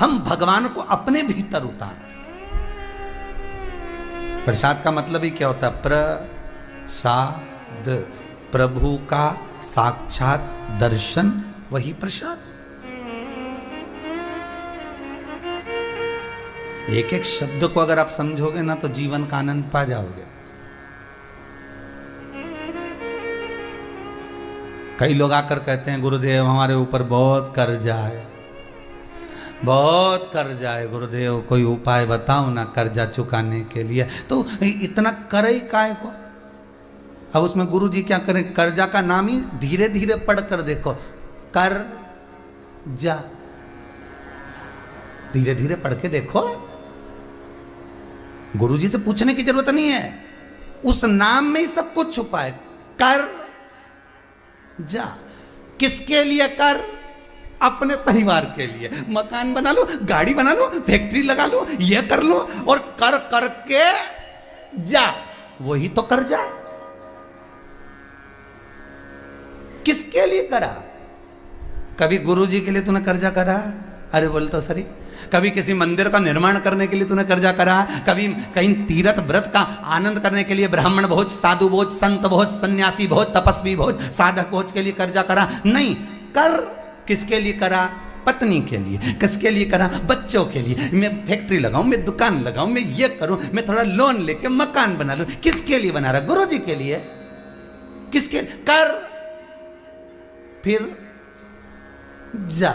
हम भगवान को अपने भीतर उतार रहे। प्रसाद का मतलब ही क्या होता है? प्रसाद, प्रभु का साक्षात दर्शन, वही प्रसाद। एक एक शब्द को अगर आप समझोगे ना तो जीवन का आनंद पा जाओगे। कई लोग आकर कहते हैं गुरुदेव हमारे ऊपर बहुत कर्जा है, बहुत कर्जा है गुरुदेव, कोई उपाय बताओ ना कर्जा चुकाने के लिए। तो इतना करे काय को? अब उसमें गुरु जी क्या करें? कर्जा का नाम ही धीरे धीरे पढ़कर देखो, कर जा, धीरे धीरे पढ़ के देखो। गुरु जी से पूछने की जरूरत नहीं है, उस नाम में ही सब कुछ छुपा है। कर जा, किसके लिए कर? अपने परिवार के लिए। मकान बना लो, गाड़ी बना लो, फैक्ट्री लगा लो, ये कर लो, और कर करके जा, वही तो कर जा। किसके लिए करा? कभी गुरु जी के लिए तूने कर्जा करा? अरे बोल तो सही। कभी किसी मंदिर का निर्माण करने के लिए तूने कर्जा करा? कभी कहीं तीर्थ व्रत का आनंद करने के लिए ब्राह्मण भोज, साधु भोज, संत भोज, सन्यासी भोज, तपस्वी भोज, साधक भोज के लिए कर्जा करा? नहीं। कर किसके लिए करा? पत्नी के लिए। किसके लिए करा? बच्चों के लिए। मैं फैक्ट्री लगाऊं, मैं दुकान लगाऊं, मैं ये करूं, मैं थोड़ा लोन लेके मकान बना लूं। किसके लिए बना रहा? गुरु जी के लिए। किसके? कर, फिर जा।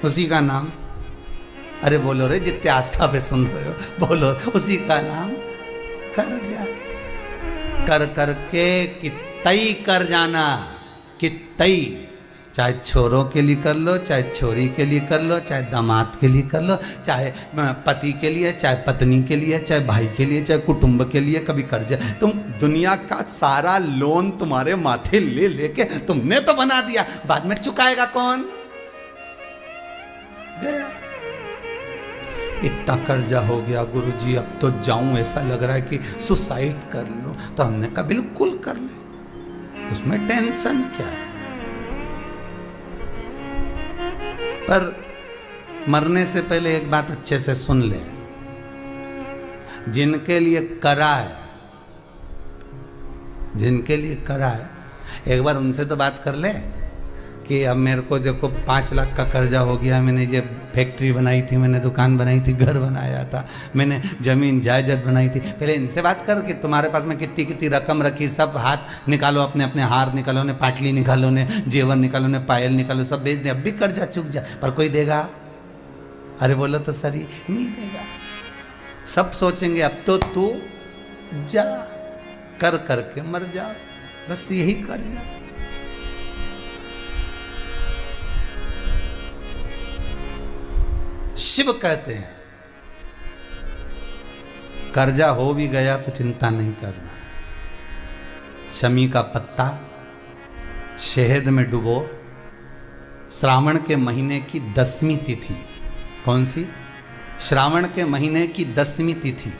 उसी का नाम, अरे बोलो रे, जितने आस्था पे सुन रहे हो बोलो, उसी का नाम कर जा। कर करके कितई कर जाना, कितई। चाहे छोरों के लिए कर लो, चाहे छोरी के लिए कर लो, चाहे दामाद के लिए कर लो, चाहे पति के लिए, चाहे पत्नी के लिए, चाहे भाई के लिए, चाहे कुटुंब के लिए। कभी कर्जा, तुम दुनिया का सारा लोन तुम्हारे माथे ले लेके तुमने तो बना दिया, बाद में चुकाएगा कौन? गया। इतना कर्जा हो गया गुरुजी, अब तो जाऊं, ऐसा लग रहा है कि सुसाइड कर लूं। तो हमने कहा बिल्कुल कर ले, उसमें टेंशन क्या है। पर मरने से पहले एक बात अच्छे से सुन ले, जिनके लिए करा है, जिनके लिए करा है, एक बार उनसे तो बात कर ले कि अब मेरे को देखो 5 लाख का कर्जा हो गया, मैंने ये फैक्ट्री बनाई थी, मैंने दुकान बनाई थी, घर बनाया था, मैंने जमीन जायदाद बनाई थी। पहले इनसे बात कर कि तुम्हारे पास में कितनी कितनी रकम रखी, सब हाथ निकालो, अपने अपने हार निकालो, ने पाटली निकालो, ने जेवर निकालो, ने पायल निकालो, सब बेच दे, अब भी कर्जा चुक जा। पर कोई देगा? अरे बोलो तो सही, नहीं देगा। सब सोचेंगे अब तो तू जा, कर करके मर जा, बस यही कर जा। शिव कहते हैं कर्जा हो भी गया तो चिंता नहीं करना, शमी का पत्ता शहद में डुबो, श्रावण के महीने की 10वीं तिथि, कौन सी? श्रावण के महीने की 10वीं तिथि,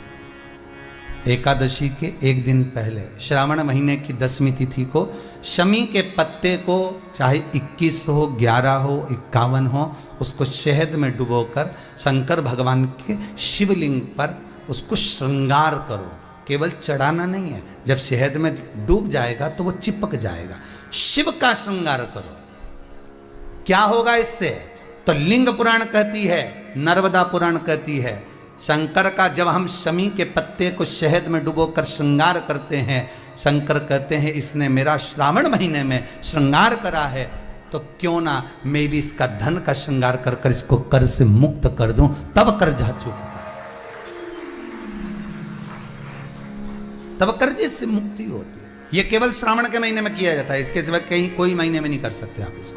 एकादशी के एक दिन पहले श्रावण महीने की 10वीं तिथि को शमी के पत्ते को चाहे 21 हो, 11 हो, 51 हो, उसको शहद में डुबोकर शंकर भगवान के शिवलिंग पर उसको श्रृंगार करो। केवल चढ़ाना नहीं है, जब शहद में डूब जाएगा तो वो चिपक जाएगा। शिव का श्रृंगार करो। क्या होगा इससे? तो लिंग पुराण कहती है, नर्मदा पुराण कहती है, शंकर का जब हम शमी के पत्ते को शहद में डुबोकर श्रृंगार करते हैं, शंकर कहते हैं इसने मेरा श्रावण महीने में श्रृंगार करा है, तो क्यों ना मैं भी इसका धन का श्रृंगार कर कर इसको कर से मुक्त कर दूं, तब कर जा चुका, तब कर्जे से मुक्ति होती है। ये केवल श्रावण के महीने में किया जाता है, इसके सिवा कहीं कोई महीने में नहीं कर सकते आप इसको।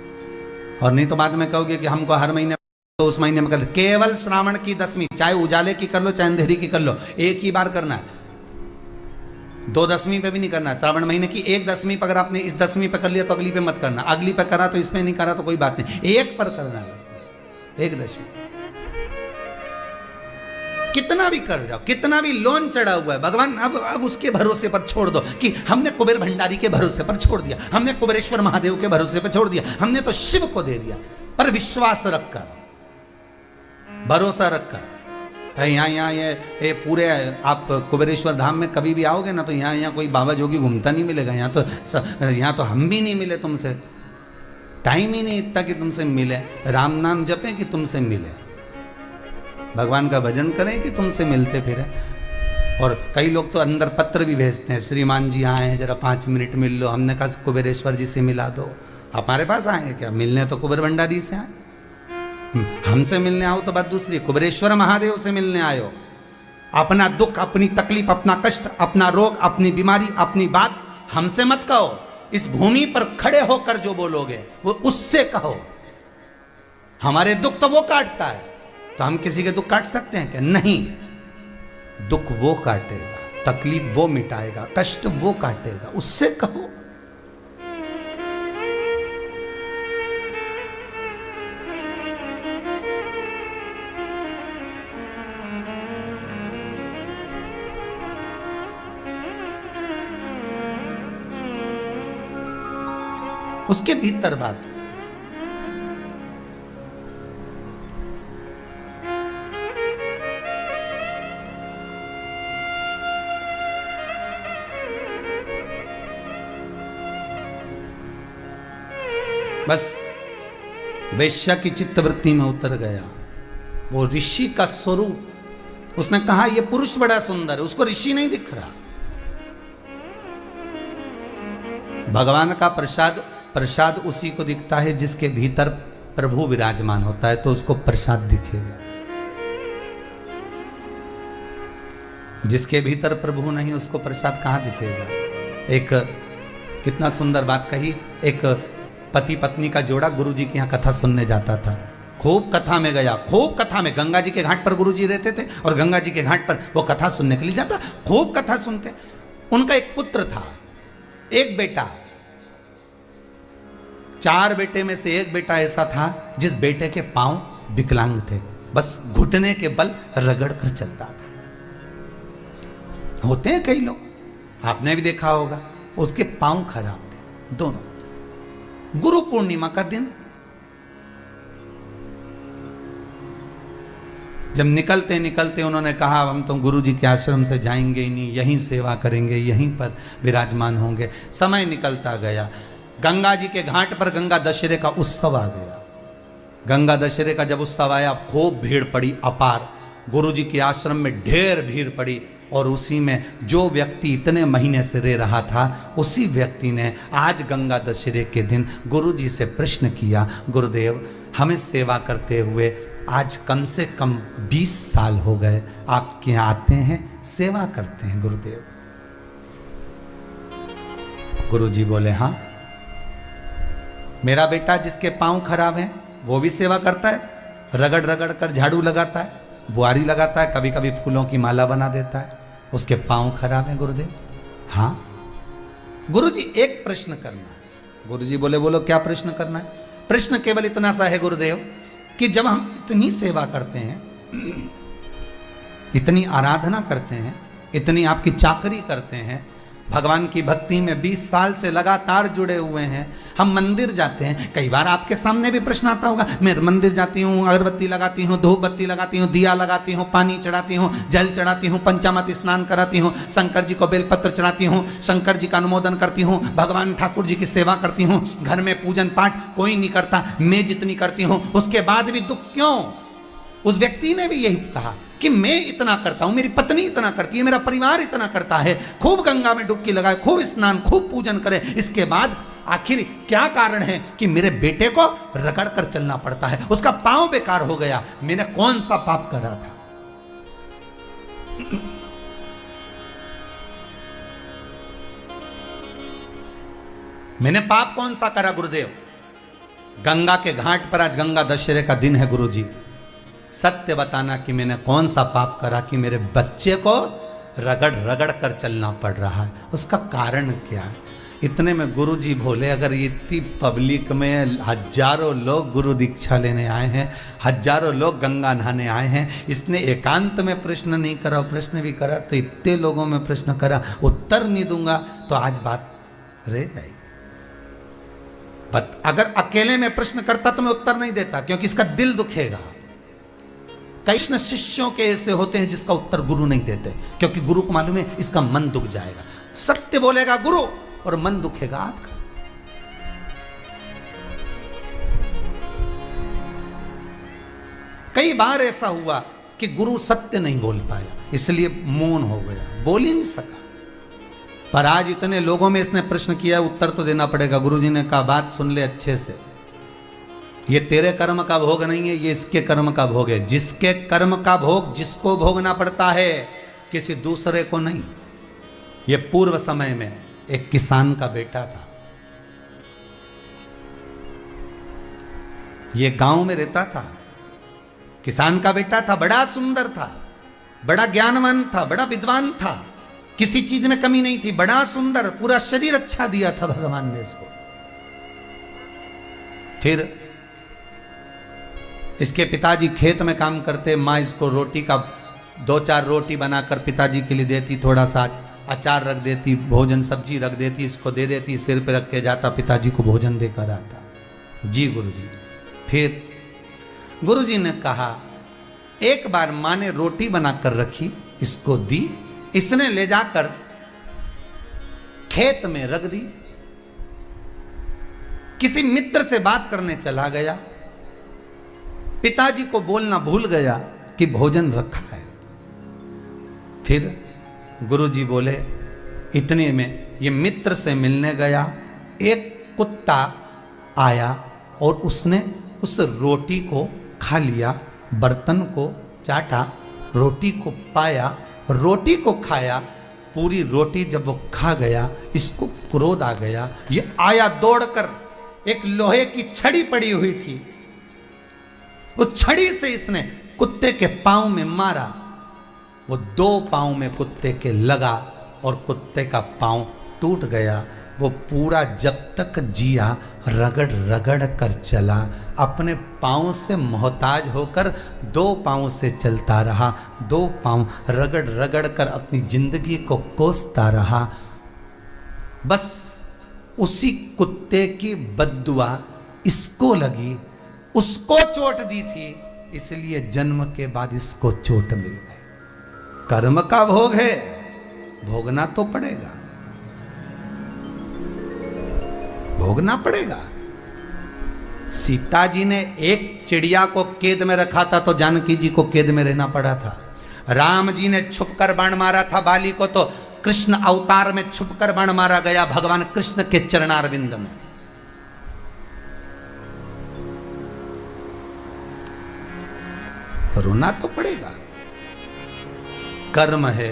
और नहीं तो बाद में कहोगे कि हमको हर महीने, तो उस महीने में कर, केवल श्रावण की 10वीं, चाहे उजाले की कर लो चाहे अंधेरी की कर लो, एक ही बार करना है। 2 10वीं पे भी नहीं करना है। श्रावण महीने की 1 10वीं पर अगर आपने इस 10वीं पे कर लिया तो अगली पे मत करना, अगली पे करा तो इसमें नहीं करा तो कोई बात नहीं, एक पर करना है बस, 1 10वीं। कितना भी कर जाओ, कितना भी लोन चढ़ा हुआ है, भगवान अब उसके भरोसे पर छोड़ दो कि हमने कुबेर भंडारी के भरोसे पर छोड़ दिया, हमने कुबेरेश्वर महादेव के भरोसे पर छोड़ दिया, हमने तो शिव को दे दिया। पर विश्वास रखकर, भरोसा रखकर, यहाँ ये पूरे आप कुबेरेश्वर धाम में कभी भी आओगे ना तो यहाँ कोई बाबा जोगी घूमता नहीं मिलेगा। यहाँ तो हम भी नहीं मिले तुमसे, टाइम ही नहीं इतना कि तुमसे मिले। राम नाम जपें कि तुमसे मिले, भगवान का भजन करें कि तुमसे मिलते फिरे। और कई लोग तो अंदर पत्र भी भेजते हैं, श्रीमान जी आए हैं जरा 5 मिनट मिल लो। हमने कहा कुबेरेश्वर जी से मिला दो। हमारे पास आए हैं क्या? मिलने तो कुबेर भंडारी से आए, हमसे मिलने आओ तो बात दूसरी। कुबेरेश्वर महादेव से मिलने आयो, अपना दुख, अपनी तकलीफ, अपना कष्ट, अपना रोग, अपनी बीमारी, अपनी बात हमसे मत कहो। इस भूमि पर खड़े होकर जो बोलोगे वो उससे कहो। हमारे दुख तो वो काटता है, तो हम किसी के दुख काट सकते हैं क्या? नहीं, दुख वो काटेगा, तकलीफ वो मिटाएगा, कष्ट वो काटेगा, उससे कहो। उसके भीतर बात। बस वैश्या की चित्तवृत्ति में उतर गया वो ऋषि का स्वरूप। उसने कहा ये पुरुष बड़ा सुंदर है, उसको ऋषि नहीं दिख रहा। भगवान का प्रसाद उसी को दिखता है जिसके भीतर प्रभु विराजमान होता है, तो उसको प्रसाद दिखेगा। जिसके भीतर प्रभु नहीं उसको प्रसाद कहां दिखेगा? एक कितना सुंदर बात कही। एक पति पत्नी का जोड़ा गुरु जी के यहाँ कथा सुनने जाता था। खूब कथा में गया, खूब कथा में। गंगा जी के घाट पर गुरु जी रहते थे और गंगा जी के घाट पर वो कथा सुनने के लिए जाता। खूब कथा सुनते। उनका एक पुत्र था, एक बेटा। 4 बेटे में से एक बेटा ऐसा था जिस बेटे के पांव विकलांग थे, बस घुटने के बल रगड़ कर चलता था। होते हैं कई लोग, आपने भी देखा होगा, उसके पांव खराब थे दोनों। गुरु पूर्णिमा का दिन जब निकलते निकलते उन्होंने कहा हम तो गुरु जी के आश्रम से जाएंगे ही नहीं, यहीं सेवा करेंगे, यहीं पर विराजमान होंगे। समय निकलता गया। गंगा जी के घाट पर गंगा दशहरे का उत्सव आ गया। गंगा दशहरे का जब उत्सव आया, खूब भीड़ पड़ी, अपार। गुरु जी के आश्रम में ढेर भीड़ पड़ी और उसी में जो व्यक्ति इतने महीने से रह रहा था, उसी व्यक्ति ने आज गंगा दशहरे के दिन गुरु जी से प्रश्न किया, गुरुदेव हमें सेवा करते हुए आज कम से कम 20 साल हो गए, आपके यहाँ आते हैं, सेवा करते हैं गुरुदेव। गुरु जी बोले हाँ, मेरा बेटा जिसके पांव खराब हैं वो भी सेवा करता है, रगड़ रगड़ कर झाड़ू लगाता है, बुआरी लगाता है, कभी कभी फूलों की माला बना देता है, उसके पांव खराब हैं गुरुदेव। हाँ गुरुजी एक प्रश्न करना है। गुरुजी बोले बोलो क्या प्रश्न करना है? प्रश्न केवल इतना सा है गुरुदेव कि जब हम इतनी सेवा करते हैं इतनी आराधना करते हैं, इतनी आपकी चाकरी करते हैं, भगवान की भक्ति में 20 साल से लगातार जुड़े हुए हैं। हम मंदिर जाते हैं, कई बार आपके सामने भी प्रश्न आता होगा, मैं मंदिर जाती हूँ, अगरबत्ती लगाती हूँ, धूप बत्ती लगाती हूँ, दिया लगाती हूँ, पानी चढ़ाती हूँ, जल चढ़ाती हूँ, पंचामृत स्नान कराती हूँ, शंकर जी को बेलपत्र चढ़ाती हूँ, शंकर जी का अनुमोदन करती हूँ, भगवान ठाकुर जी की सेवा करती हूँ, घर में पूजन पाठ कोई नहीं करता, मैं जितनी करती हूँ, उसके बाद भी दुख क्यों? उस व्यक्ति ने भी यही कहा कि मैं इतना करता हूं, मेरी पत्नी इतना करती है, मेरा परिवार इतना करता है, खूब गंगा में डुबकी लगाए, खूब स्नान, खूब पूजन करे, इसके बाद आखिर क्या कारण है कि मेरे बेटे को रगड़ कर चलना पड़ता है, उसका पांव बेकार हो गया, मैंने कौन सा पाप करा था? मैंने पाप कौन सा करा गुरुदेव? गंगा के घाट पर आज गंगा दशहरे का दिन है गुरुजी, सत्य बताना कि मैंने कौन सा पाप करा कि मेरे बच्चे को रगड़ रगड़ कर चलना पड़ रहा है, उसका कारण क्या है? इतने में गुरुजी बोले, अगर इतनी पब्लिक में हजारों लोग गुरु दीक्षा लेने आए हैं, हजारों लोग गंगा नहाने आए हैं, इसने एकांत में प्रश्न नहीं करा, प्रश्न भी करा तो इतने लोगों में प्रश्न करा, उत्तर नहीं दूंगा तो आज बात रह जाएगी। अगर अकेले में प्रश्न करता तो मैं उत्तर नहीं देता, क्योंकि इसका दिल दुखेगा। कृष्ण शिष्यों के ऐसे होते हैं जिसका उत्तर गुरु नहीं देते, क्योंकि गुरु को मालूम है इसका मन दुख जाएगा। सत्य बोलेगा गुरु और मन दुखेगा आपका। कई बार ऐसा हुआ कि गुरु सत्य नहीं बोल पाया, इसलिए मौन हो गया, बोल ही नहीं सका। पर आज इतने लोगों में इसने प्रश्न किया, उत्तर तो देना पड़ेगा। गुरुजी ने कहा बात सुन ले अच्छे से, ये तेरे कर्म का भोग नहीं है, ये इसके कर्म का भोग है। जिसके कर्म का भोग जिसको भोगना पड़ता है, किसी दूसरे को नहीं। ये पूर्व समय में एक किसान का बेटा था, ये गांव में रहता था, किसान का बेटा था, बड़ा सुंदर था, बड़ा ज्ञानवान था, बड़ा विद्वान था, किसी चीज में कमी नहीं थी, बड़ा सुंदर, पूरा शरीर अच्छा दिया था भगवान ने इसको। फिर इसके पिताजी खेत में काम करते, माँ इसको रोटी का 2-4 रोटी बनाकर पिताजी के लिए देती, थोड़ा सा अचार रख देती, भोजन सब्जी रख देती, इसको दे देती, सिर पे रख के जाता, पिताजी को भोजन देकर आता। जी गुरुजी। फिर गुरुजी ने कहा, एक बार माँ ने रोटी बनाकर रखी, इसको दी, इसने ले जाकर खेत में रख दी, किसी मित्र से बात करने चला गया, पिताजी को बोलना भूल गया कि भोजन रखा है। फिर गुरुजी बोले, इतने में ये मित्र से मिलने गया, एक कुत्ता आया और उसने उस रोटी को खा लिया, बर्तन को चाटा, रोटी को पाया, रोटी को खाया, पूरी रोटी जब वो खा गया, इसको क्रोध आ गया, ये आया दौड़कर, एक लोहे की छड़ी पड़ी हुई थी, उस छड़ी से इसने कुत्ते के पांव में मारा, वो 2 पांव में कुत्ते के लगा और कुत्ते का पांव टूट गया। वो पूरा जब तक जिया रगड़ रगड़ कर चला, अपने पांव से मोहताज होकर 2 पांव से चलता रहा, 2 पांव रगड़ रगड़ कर अपनी जिंदगी को कोसता रहा। बस उसी कुत्ते की बद्दुआ इसको लगी, उसको चोट दी थी, इसलिए जन्म के बाद इसको चोट मिल गई। कर्म का भोग है, भोगना तो पड़ेगा, भोगना पड़ेगा। सीता जी ने एक चिड़िया को कैद में रखा था तो जानकी जी को कैद में रहना पड़ा था। राम जी ने छुपकर बाण मारा था बाली को, तो कृष्ण अवतार में छुपकर बाण मारा गया भगवान कृष्ण के चरणारविंद में। रोना तो पड़ेगा, कर्म है,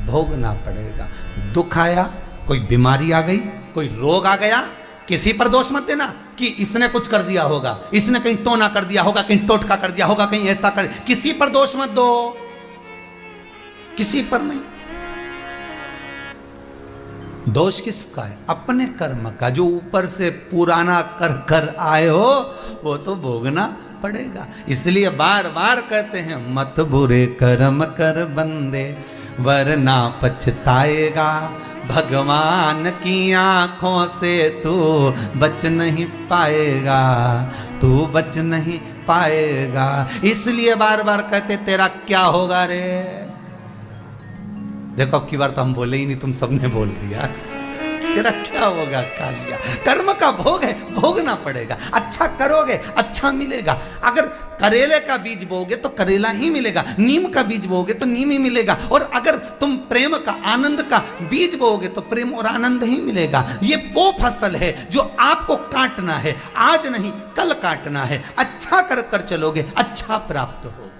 भोगना पड़ेगा। दुख आया, कोई बीमारी आ गई, कोई रोग आ गया, किसी पर दोष मत देना कि इसने कुछ कर दिया होगा, इसने कहीं टोना कर दिया होगा, कहीं टोटका कर दिया होगा, कहीं ऐसा कर, किसी पर दोष मत दो, किसी पर नहीं। दोष किसका है? अपने कर्म का, जो ऊपर से पुराना कर कर आए हो वो तो भोगना पड़ेगा। इसलिए बार बार कहते हैं मत बुरे कर्म कर बंदे वरना पछताएगा, भगवान की आंखों से तू बच नहीं पाएगा, तू बच नहीं पाएगा। इसलिए बार बार कहते तेरा क्या होगा रे। देखो अब की बार तो हम बोले ही नहीं, तुम सबने बोल दिया। तेरा क्या होगा कालिया। कर्म का भोग है, भोगना पड़ेगा। अच्छा करोगे अच्छा मिलेगा। अगर करेले का बीज बोगे तो करेला ही मिलेगा, नीम का बीज बोगे तो नीम ही मिलेगा। और अगर तुम प्रेम का आनंद का बीज बोगे तो प्रेम और आनंद ही मिलेगा। ये वो फसल है जो आपको काटना है, आज नहीं कल काटना है। अच्छा कर कर चलोगे अच्छा प्राप्त होगा।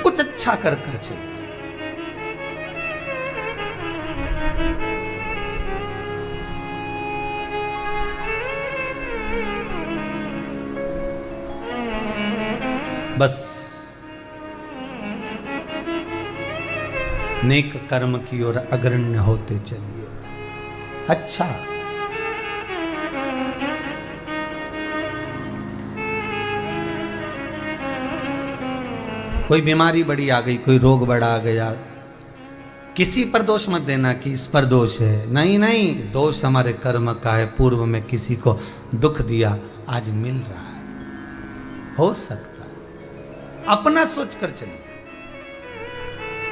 कुछ अच्छा कर कर चलो। बस नेक कर्म की ओर अग्रण्य होते चलिए। अच्छा कोई बीमारी बड़ी आ गई, कोई रोग बड़ा आ गया, किसी पर दोष मत देना कि इस पर दोष है। नहीं नहीं, दोष हमारे कर्म का है। पूर्व में किसी को दुख दिया, आज मिल रहा है, हो सकता है। अपना सोच कर चलिए।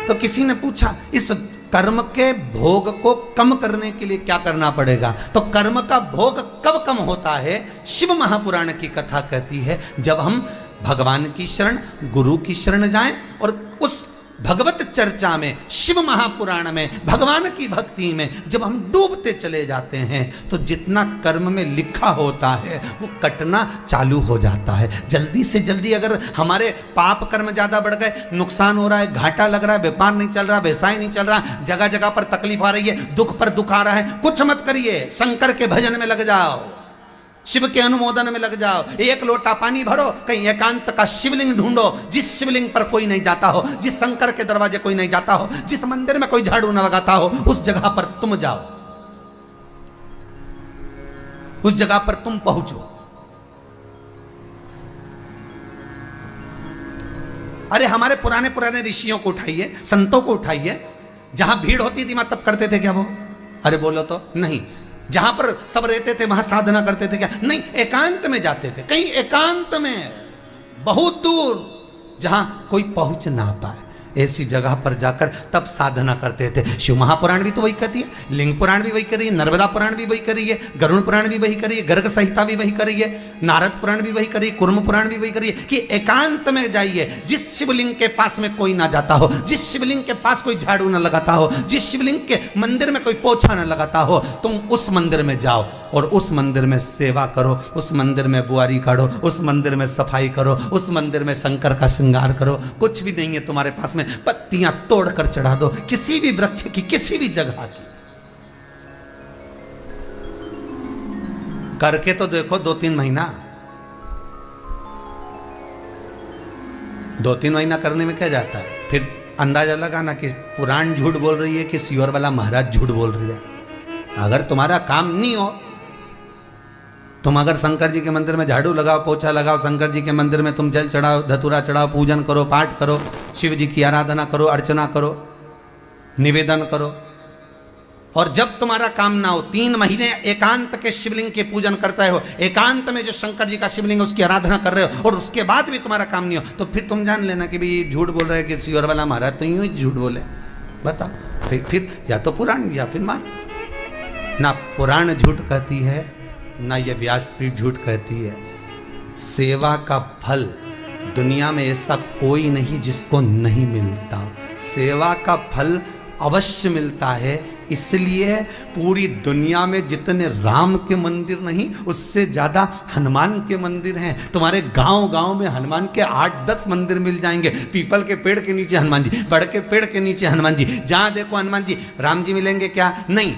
तो किसी ने पूछा इस कर्म के भोग को कम करने के लिए क्या करना पड़ेगा। तो कर्म का भोग कब कम होता है? शिव महापुराण की कथा कहती है जब हम भगवान की शरण, गुरु की शरण जाएं और उस भगवत चर्चा में, शिव महापुराण में, भगवान की भक्ति में जब हम डूबते चले जाते हैं तो जितना कर्म में लिखा होता है वो कटना चालू हो जाता है। जल्दी से जल्दी अगर हमारे पाप कर्म ज्यादा बढ़ गए, नुकसान हो रहा है, घाटा लग रहा है, व्यापार नहीं चल रहा, व्यवसाय नहीं चल रहा, जगह जगह पर तकलीफ आ रही है, दुख पर दुख आ रहा है, कुछ मत करिए, शंकर के भजन में लग जाओ, शिव के अनुमोदन में लग जाओ। एक लोटा पानी भरो, कहीं एकांत का शिवलिंग ढूंढो, जिस शिवलिंग पर कोई नहीं जाता हो, जिस शंकर के दरवाजे कोई नहीं जाता हो, जिस मंदिर में कोई झाड़ू न लगाता हो, उस जगह पर तुम जाओ, उस जगह पर तुम पहुंचो। अरे हमारे पुराने पुराने ऋषियों को उठाइए, संतों को उठाइए, जहां भीड़ होती थी वहां तब करते थे क्या वो? अरे बोलो तो नहीं। जहां पर सब रहते थे वहां साधना करते थे क्या? नहीं, एकांत में जाते थे, कहीं एकांत में, बहुत दूर जहां कोई पहुंच ना पाए, ऐसी जगह पर जाकर तब साधना करते थे। शिव महापुराण भी तो वही कहती है, लिंग पुराण भी वही कर रही है, नर्मदा पुराण भी वही कर रही है, गरुण पुराण भी वही कर रही है, गर्ग संहिता भी वही कर रही है, नारद पुराण भी वही कर रही है, कुर्म पुराण भी वही कर रही है कि एकांत में जाइए, जिस शिवलिंग के पास में कोई ना जाता हो, जिस शिवलिंग के पास कोई झाड़ू न लगाता हो, जिस शिवलिंग के मंदिर में कोई पोछा न लगाता हो, तुम उस मंदिर में जाओ और उस मंदिर में सेवा करो, उस मंदिर में बुआरी काढ़ो, उस मंदिर में सफाई करो, उस मंदिर में शंकर का श्रृंगार करो। कुछ भी नहीं है तुम्हारे पास में, पत्तियां तोड़कर चढ़ा दो, किसी भी वृक्ष की, किसी भी जगह की। करके तो देखो 2-3 महीना, 2-3 महीना करने में क्या जाता है? फिर अंदाजा लगाना कि पुराण झूठ बोल रही है कि सियोर वाला महाराज झूठ बोल रही है। अगर तुम्हारा काम नहीं हो, तुम अगर शंकर जी के मंदिर में झाड़ू लगाओ, पोछा लगाओ, शंकर जी के मंदिर में तुम जल चढ़ाओ, धतूरा चढ़ाओ, पूजन करो, पाठ करो, शिव जी की आराधना करो, अर्चना करो, निवेदन करो, और जब तुम्हारा काम ना हो, 3 महीने एकांत के शिवलिंग के पूजन करते हो, एकांत में जो शंकर जी का शिवलिंग है उसकी आराधना कर रहे हो, और उसके बाद भी तुम्हारा काम नहीं हो, तो फिर तुम जान लेना कि भाई झूठ बोल रहे हैं कि सियोर वाला महाराज तो यूं ही झूठ बोले। बताओ, फिर या तो पुराण या फिर मानो। ना पुराण झूठ कहती है, ना ये व्यासपीठ झूठ कहती है। सेवा का फल दुनिया में ऐसा कोई नहीं जिसको नहीं मिलता। सेवा का फल अवश्य मिलता है। इसलिए पूरी दुनिया में जितने राम के मंदिर नहीं, उससे ज्यादा हनुमान के मंदिर हैं। तुम्हारे गांव गांव में हनुमान के 8-10 मंदिर मिल जाएंगे। पीपल के पेड़ के नीचे हनुमान जी, बड़ के पेड़ के नीचे हनुमान जी, जहां देखो हनुमान जी। राम जी मिलेंगे क्या? नहीं।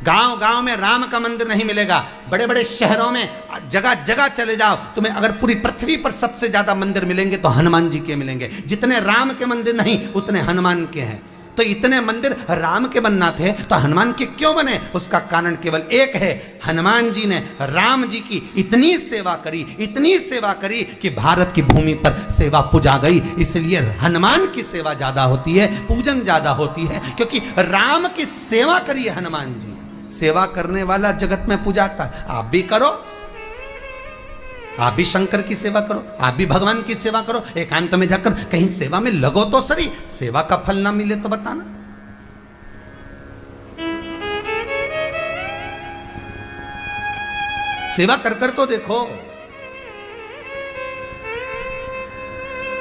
गांव गांव में राम का मंदिर नहीं मिलेगा। बड़े बड़े शहरों में जगह जगह चले जाओ, तुम्हें अगर पूरी पृथ्वी पर सबसे ज्यादा मंदिर मिलेंगे तो हनुमान जी के मिलेंगे। जितने राम के मंदिर नहीं उतने हनुमान के हैं। तो इतने मंदिर राम के बनना थे तो हनुमान के क्यों बने? उसका कारण केवल एक है, हनुमान जी ने राम जी की इतनी सेवा करी, इतनी सेवा करी कि भारत की भूमि पर सेवा पूजा गई। इसलिए हनुमान की सेवा ज्यादा होती है, पूजन ज्यादा होती है, क्योंकि राम की सेवा करी है हनुमान जी। सेवा करने वाला जगत में पूजाता। आप भी करो, आप भी शंकर की सेवा करो, आप भी भगवान की सेवा करो। एकांत में जाकर कहीं सेवा में लगो तो सही, सेवा का फल ना मिले तो बताना। सेवा कर कर तो देखो।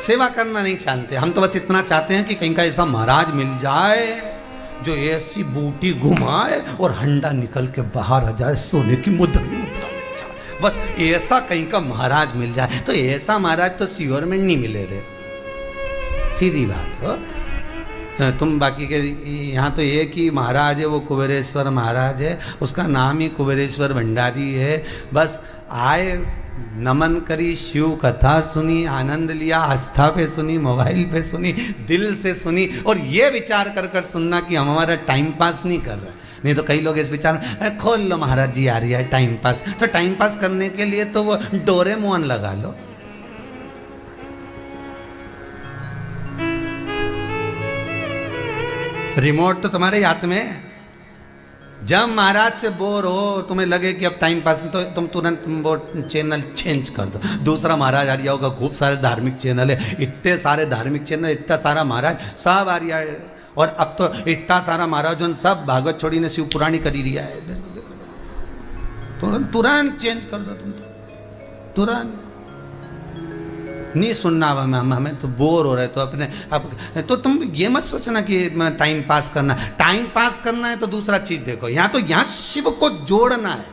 सेवा करना नहीं जानते हम, तो बस इतना चाहते हैं कि कहीं का ऐसा महाराज मिल जाए जो ऐसी बूटी घुमाए और हंडा निकल के बाहर आ जाए, सोने की मुद्रा मिल जाए। बस ऐसा कहीं का महाराज मिल जाए। तो ऐसा महाराज तो सीहोर में नहीं मिले रे, सीधी बात हो। तुम बाकी के यहाँ तो एक ही महाराज है, वो कुबेरेश्वर महाराज है, उसका नाम ही कुबेरेश्वर भंडारी है। बस आए, नमन करी, शिव कथा सुनी, आनंद लिया, आस्था पे सुनी, मोबाइल पे सुनी, दिल से सुनी, और ये विचार कर कर सुनना कि हम हमारा टाइम पास नहीं कर रहे। नहीं तो कई लोग इस विचार में, खोल लो महाराज जी आ रही है टाइम पास, तो टाइम पास करने के लिए तो वो डोरेमोन लगा लो। रिमोट तो तुम्हारे हाथ में। जब महाराज से बोर हो, तुम्हें लगे कि अब टाइम पास, तो तुम तुरंत वो चैनल चेंज कर दो, दूसरा महाराज आ रहा होगा। खूब सारे धार्मिक चैनल है, इतने सारे धार्मिक चैनल, इतना सारा महाराज सब आ रहा है। और अब तो इतना सारा महाराज सब भागवत छोड़ी ने शिव पुराणी करी रिया है। तुरंत चेंज कर दो, तुम तो तुरंत नहीं सुनना। हमें तो बोर हो रहे, तो अपने अब तो तुम ये मत सोचना कि टाइम पास करना। टाइम पास करना है तो दूसरा चीज देखो। यहाँ तो यहाँ शिव को जोड़ना है,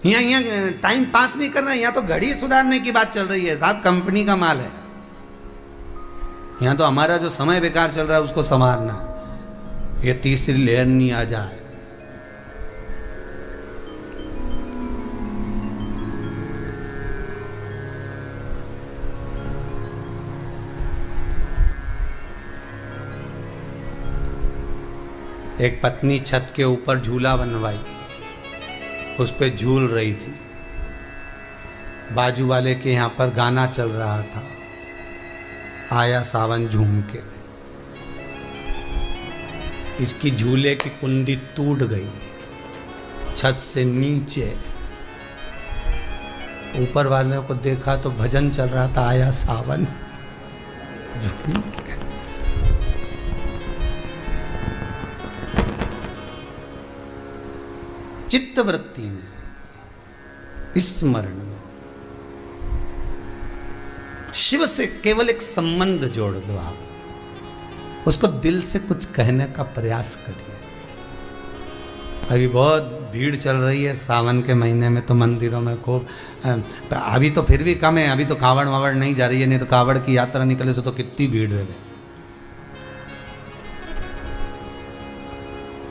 यहाँ टाइम पास नहीं करना है। यहाँ तो घड़ी सुधारने की बात चल रही है, साहब कंपनी का माल है। यहाँ तो हमारा जो समय बेकार चल रहा है उसको संवारना, ये तीसरी लेयर नहीं आ जाए। एक पत्नी छत के ऊपर झूला बनवाई, उस पे झूल रही थी। बाजू वाले के यहाँ पर गाना चल रहा था, आया सावन झूम के। इसकी झूले की कुंडी टूट गई, छत से नीचे। ऊपर वाले को देखा तो भजन चल रहा था, आया सावन झूम के। चित्त वृत्ति में, स्मरण में शिव से केवल एक संबंध जोड़ दो। आप उसको दिल से कुछ कहने का प्रयास करिए। अभी बहुत भीड़ चल रही है सावन के महीने में, तो मंदिरों में खूब। अभी तो फिर भी कम है, अभी तो कावड़ वावड़ नहीं जा रही है, नहीं तो कावड़ की यात्रा निकले से तो कितनी भीड़ रहे।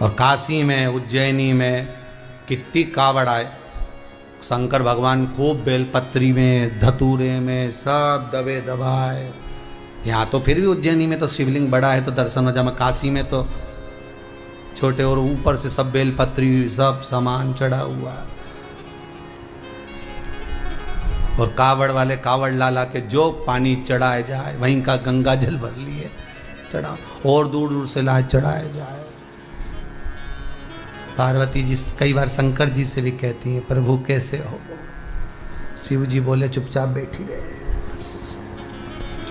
और काशी में, उज्जैनी में कितनी कावड़ आए। शंकर भगवान खूब बेलपत्री में, धतूरे में सब दबे दबाए। यहाँ तो फिर भी उज्जैनी में तो शिवलिंग बड़ा है तो दर्शन हो जाए। काशी में तो छोटे, और ऊपर से सब बेलपत्री, सब सामान चढ़ा हुआ। और कावड़ वाले कावड़ लाला के जो पानी चढ़ाए जाए, वहीं का गंगा जल भर लिए चढ़ा, और दूर दूर से लाए चढ़ाए जाए। पार्वती जी कई बार शंकर जी से भी कहती हैं, प्रभु कैसे हो? शिव जी बोले चुपचाप बैठी रहे,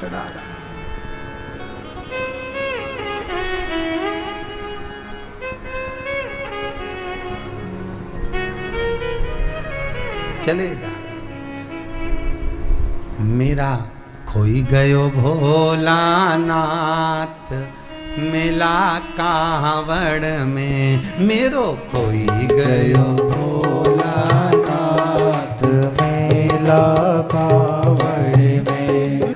चढ़ा रहा। चले जा रहे। मेरा खोई गयो भोलानाथ मिला कावड़ में, मेरो खोई गयो भोलानाथ मिला कावड़ में।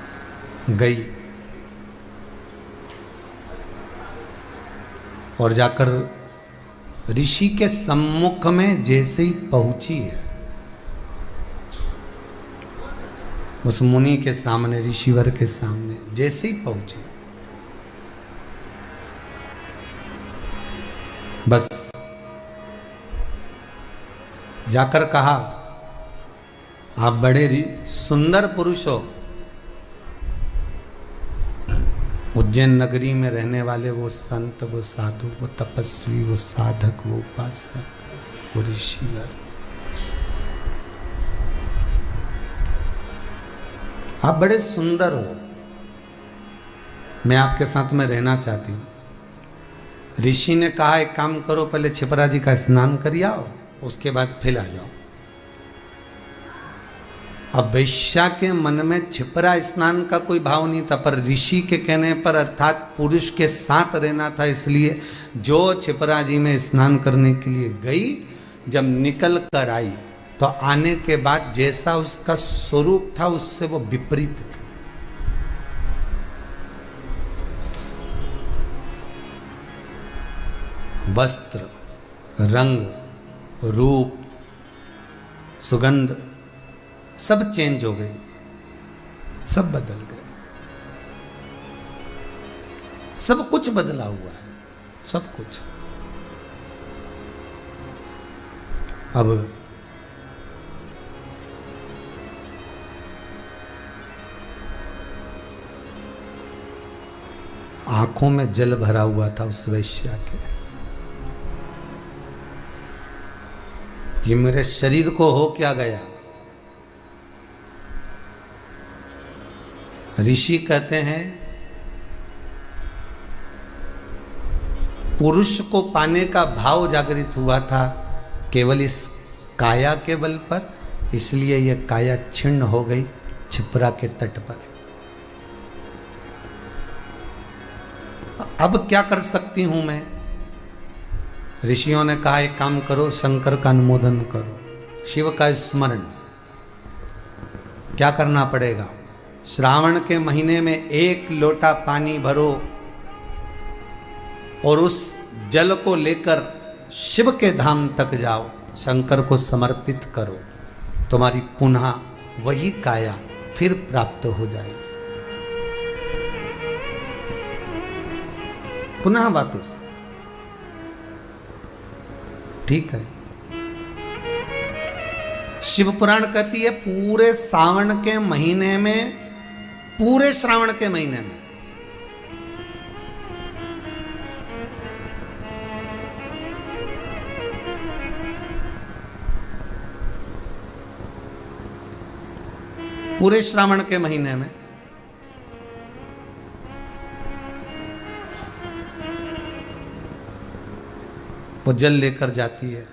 गई और जाकर ऋषि के सम्मुख में जैसे ही पहुंची है, उस मुनि के सामने, ऋषिवर के सामने जैसे ही पहुंची, बस जाकर कहा, आप बड़े सुंदर पुरुष हो। उज्जैन नगरी में रहने वाले वो संत, वो साधु, वो तपस्वी, वो साधक, वो उपासक, वो ऋषिवर, आप बड़े सुंदर हो, मैं आपके साथ में रहना चाहती हूँ। ऋषि ने कहा, एक काम करो, पहले छिपरा जी का स्नान कर आओ, उसके बाद फिर आ जाओ। अब वैश्या के मन में छिपरा स्नान का कोई भाव नहीं था, पर ऋषि के कहने पर, अर्थात पुरुष के साथ रहना था, इसलिए जो छिपरा जी में स्नान करने के लिए गई, जब निकल कर आई तो आने के बाद जैसा उसका स्वरूप था उससे वो विपरीत थी। वस्त्र, रंग, रूप, सुगंध सब चेंज हो गई, सब बदल गए, सब कुछ बदला हुआ है, सब कुछ। अब आंखों में जल भरा हुआ था उस वैश्या के। ये मेरे शरीर को हो क्या गया? ऋषि कहते हैं, पुरुष को पाने का भाव जागृत हुआ था केवल इस काया के बल पर, इसलिए यह काया छिन्न हो गई छिपरा के तट पर। अब क्या कर सकती हूं मैं? ऋषियों ने कहा, एक काम करो, शंकर का अनुमोदन करो, शिव का स्मरण। क्या करना पड़ेगा? श्रावण के महीने में 1 लोटा पानी भरो और उस जल को लेकर शिव के धाम तक जाओ, शंकर को समर्पित करो, तुम्हारी पुनः वही काया फिर प्राप्त हो जाएगी, पुनः वापस। ठीक है। शिव पुराण कहती है पूरे सावन के महीने में, पूरे श्रावण के महीने में पूरे श्रावण के महीने में वो जल लेकर जाती है,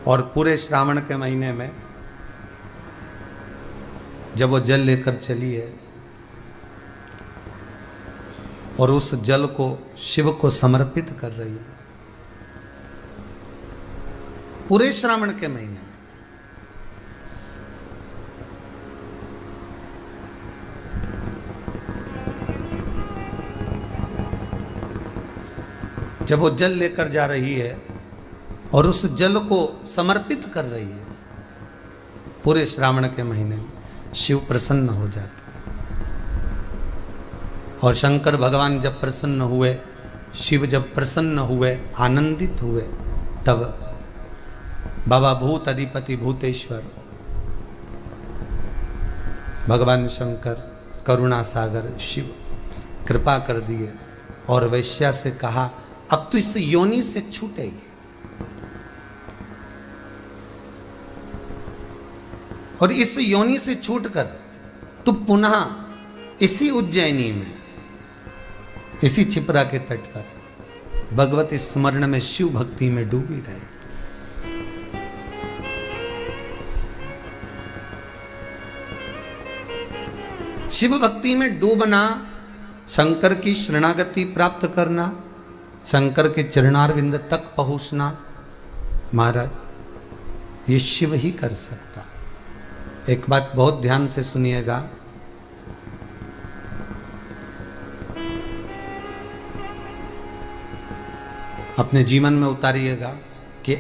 और पूरे श्रावण के महीने में जब वो जल लेकर चली है और उस जल को शिव को समर्पित कर रही है, पूरे श्रावण के महीने में, जब वो जल लेकर जा रही है और उस जल को समर्पित कर रही है, पूरे श्रावण के महीने में शिव प्रसन्न हो जाते। और शंकर भगवान जब प्रसन्न हुए, शिव जब प्रसन्न हुए, आनंदित हुए, तब बाबा भूत अधिपति भूतेश्वर भगवान शंकर करुणा सागर शिव कृपा कर दिए और वैश्या से कहा, अब तो इस योनि से छूटेगी, और इस योनि से छूटकर तू पुनः इसी उज्जैनी में, इसी छिपरा के तट पर भगवत स्मरण में, शिव भक्ति में डूबी रहे। शिव भक्ति में डूबना, शंकर की शरणागति प्राप्त करना, शंकर के चरणारविंद तक पहुंचना, महाराज ये शिव ही कर सकता। एक बात बहुत ध्यान से सुनिएगा, अपने जीवन में उतारिएगा कि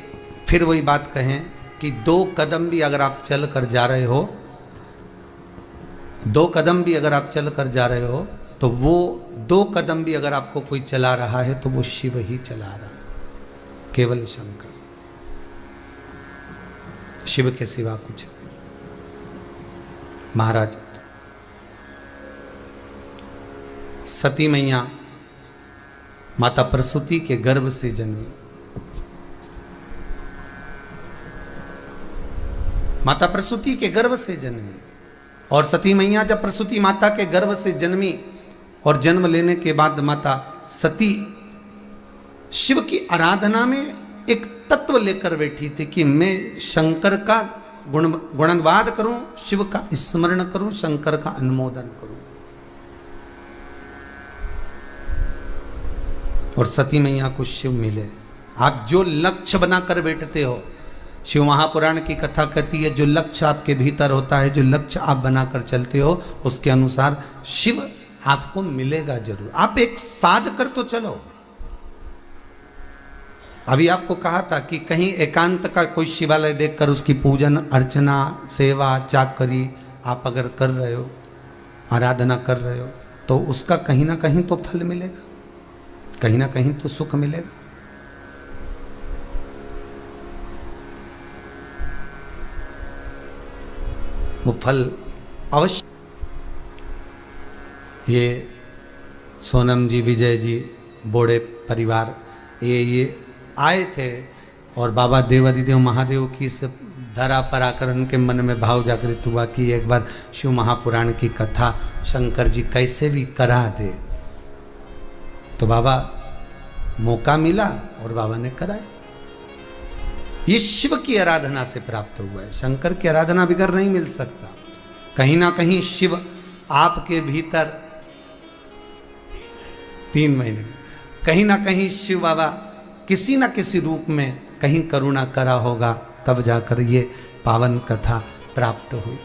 फिर वही बात कहें कि 2 कदम भी अगर आप चल कर जा रहे हो, 2 कदम भी अगर आप चल कर जा रहे हो तो वो 2 कदम भी अगर आपको कोई चला रहा है तो वो शिव ही चला रहा है, केवल शंकर, शिव के सिवा कुछ। महाराज सती मैया माता प्रसूति के गर्भ से जन्मी। माता प्रसूति के गर्भ से जन्मी और सती मैया जब प्रसूति माता के गर्भ से जन्मी और जन्म लेने के बाद माता सती शिव की आराधना में एक तत्व लेकर बैठी थी कि मैं शंकर का गुणवाद करूं, शिव का स्मरण करूं, शंकर का अनुमोदन करूं। और सती मैया को शिव मिले। आप जो लक्ष्य बनाकर बैठते हो, शिव महापुराण की कथा कहती है, जो लक्ष्य आपके भीतर होता है, जो लक्ष्य आप बनाकर चलते हो, उसके अनुसार शिव आपको मिलेगा जरूर। आप एक साध कर तो चलो। अभी आपको कहा था कि कहीं एकांत का कोई शिवालय देखकर उसकी पूजन अर्चना सेवा चाकरी आप अगर कर रहे हो, आराधना कर रहे हो, तो उसका कहीं ना कहीं तो फल मिलेगा, कहीं ना कहीं तो सुख मिलेगा। वो फल अवश्य। ये सोनम जी, विजय जी, बोड़े परिवार ये आए थे और बाबा देवादिदेव महादेव की इस धरा पर आकर उनके मन में भाव जागृत हुआ कि एक बार शिव महापुराण की कथा शंकर जी कैसे भी करा दे। तो बाबा मौका मिला और बाबा ने कराया। ये शिव की आराधना से प्राप्त हुआ है, शंकर की आराधना बगैर नहीं मिल सकता। कहीं ना कहीं शिव आपके भीतर 3 महीने में कहीं ना कहीं शिव बाबा किसी ना किसी रूप में कहीं करुणा करा होगा, तब जाकर ये पावन कथा प्राप्त हुई।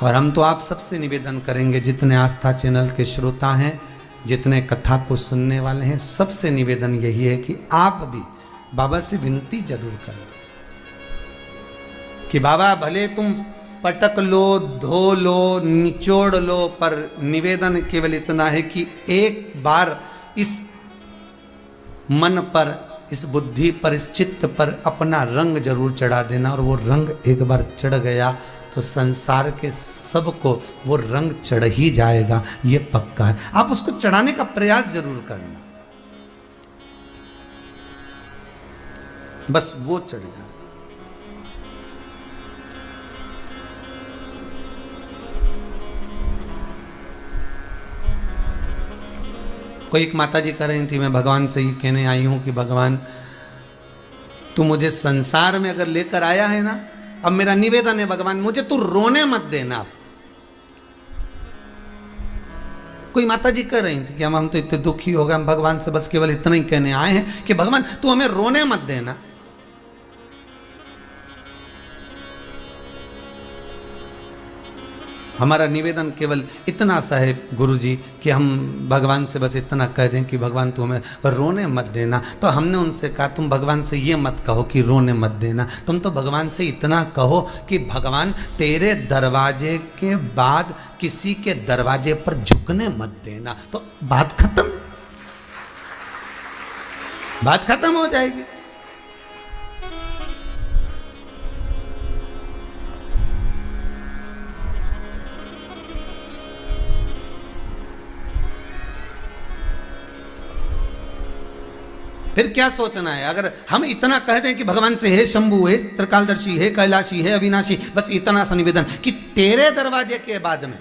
और हम तो आप सबसे निवेदन करेंगे, जितने आस्था चैनल के श्रोता हैं, जितने कथा को सुनने वाले हैं, सबसे निवेदन यही है कि आप भी बाबा से विनती जरूर करना कि बाबा भले तुम पटक लो, धो लो, निचोड़ लो, पर निवेदन केवल इतना है कि एक बार इस मन पर, इस बुद्धि पर, इस चित्त पर अपना रंग जरूर चढ़ा देना। और वो रंग एक बार चढ़ गया तो संसार के सबको वो रंग चढ़ ही जाएगा, ये पक्का है। आप उसको चढ़ाने का प्रयास जरूर करना, बस वो चढ़ जाए। कोई एक माता जी कह रही थी, मैं भगवान से ये कहने आई हूं कि भगवान तू मुझे संसार में अगर लेकर आया है ना, अब मेरा निवेदन है भगवान मुझे तू रोने मत देना। कोई माता जी कह रही थी कि हम तो इतने दुखी हो गए, हम भगवान से बस केवल इतना ही कहने आए हैं कि भगवान तू हमें रोने मत देना। हमारा निवेदन केवल इतना सा है गुरु जी कि हम भगवान से बस इतना कह दें कि भगवान तू हमें रोने मत देना। तो हमने उनसे कहा तुम भगवान से ये मत कहो कि रोने मत देना, तुम तो भगवान से इतना कहो कि भगवान तेरे दरवाजे के बाद किसी के दरवाजे पर झुकने मत देना। तो बात खत्म, बात खत्म हो जाएगी। फिर क्या सोचना है? अगर हम इतना कह दें कि भगवान से हे शंभु, हे त्रिकालदर्शी, हे कैलाशी, हे अविनाशी, बस इतना सा निवेदन कि तेरे दरवाजे के बाद में